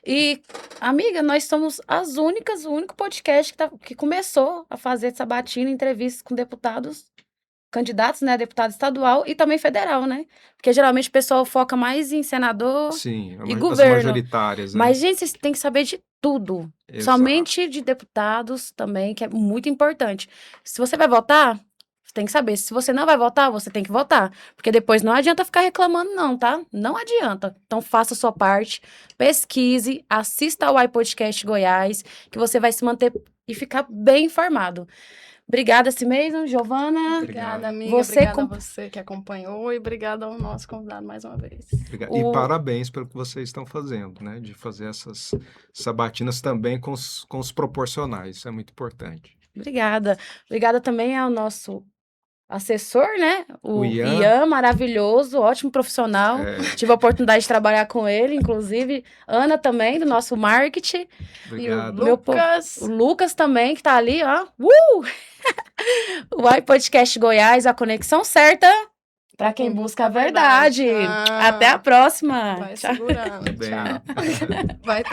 E, amiga, nós somos o único podcast que começou a fazer sabatina entrevistas com deputados, candidatos, né? Deputado estadual e também federal, né? Porque geralmente o pessoal foca mais em senador Sim, e as governo. majoritárias, né? Mas, gente, vocês têm que saber de tudo. Exato. Somente de deputados também, que é muito importante. Se você vai votar, você tem que saber. Se você não vai votar, você tem que votar. Porque depois não adianta ficar reclamando, não, tá? Não adianta. Então, faça a sua parte, pesquise, assista ao iPodcast Goiás, que você vai se manter e ficar bem informado. Obrigada, assim mesmo, Giovana. Obrigada, amiga. Você Obrigada a você que acompanhou e obrigada ao nosso convidado mais uma vez. Obrigado. E parabéns pelo que vocês estão fazendo, né? De fazer essas sabatinas também com os proporcionais. Isso é muito importante. Obrigada. Obrigada também ao nosso assessor, né? O Ian. Ian, maravilhoso, ótimo profissional. Tive a oportunidade de trabalhar com ele, inclusive. Ana também, do nosso marketing. Obrigado. E o Lucas. O Lucas também, que tá ali, ó. O iPodcast Goiás, a conexão certa para quem busca a verdade. Até a próxima. Vai Tchau. segurando. Bem. Tchau. Vai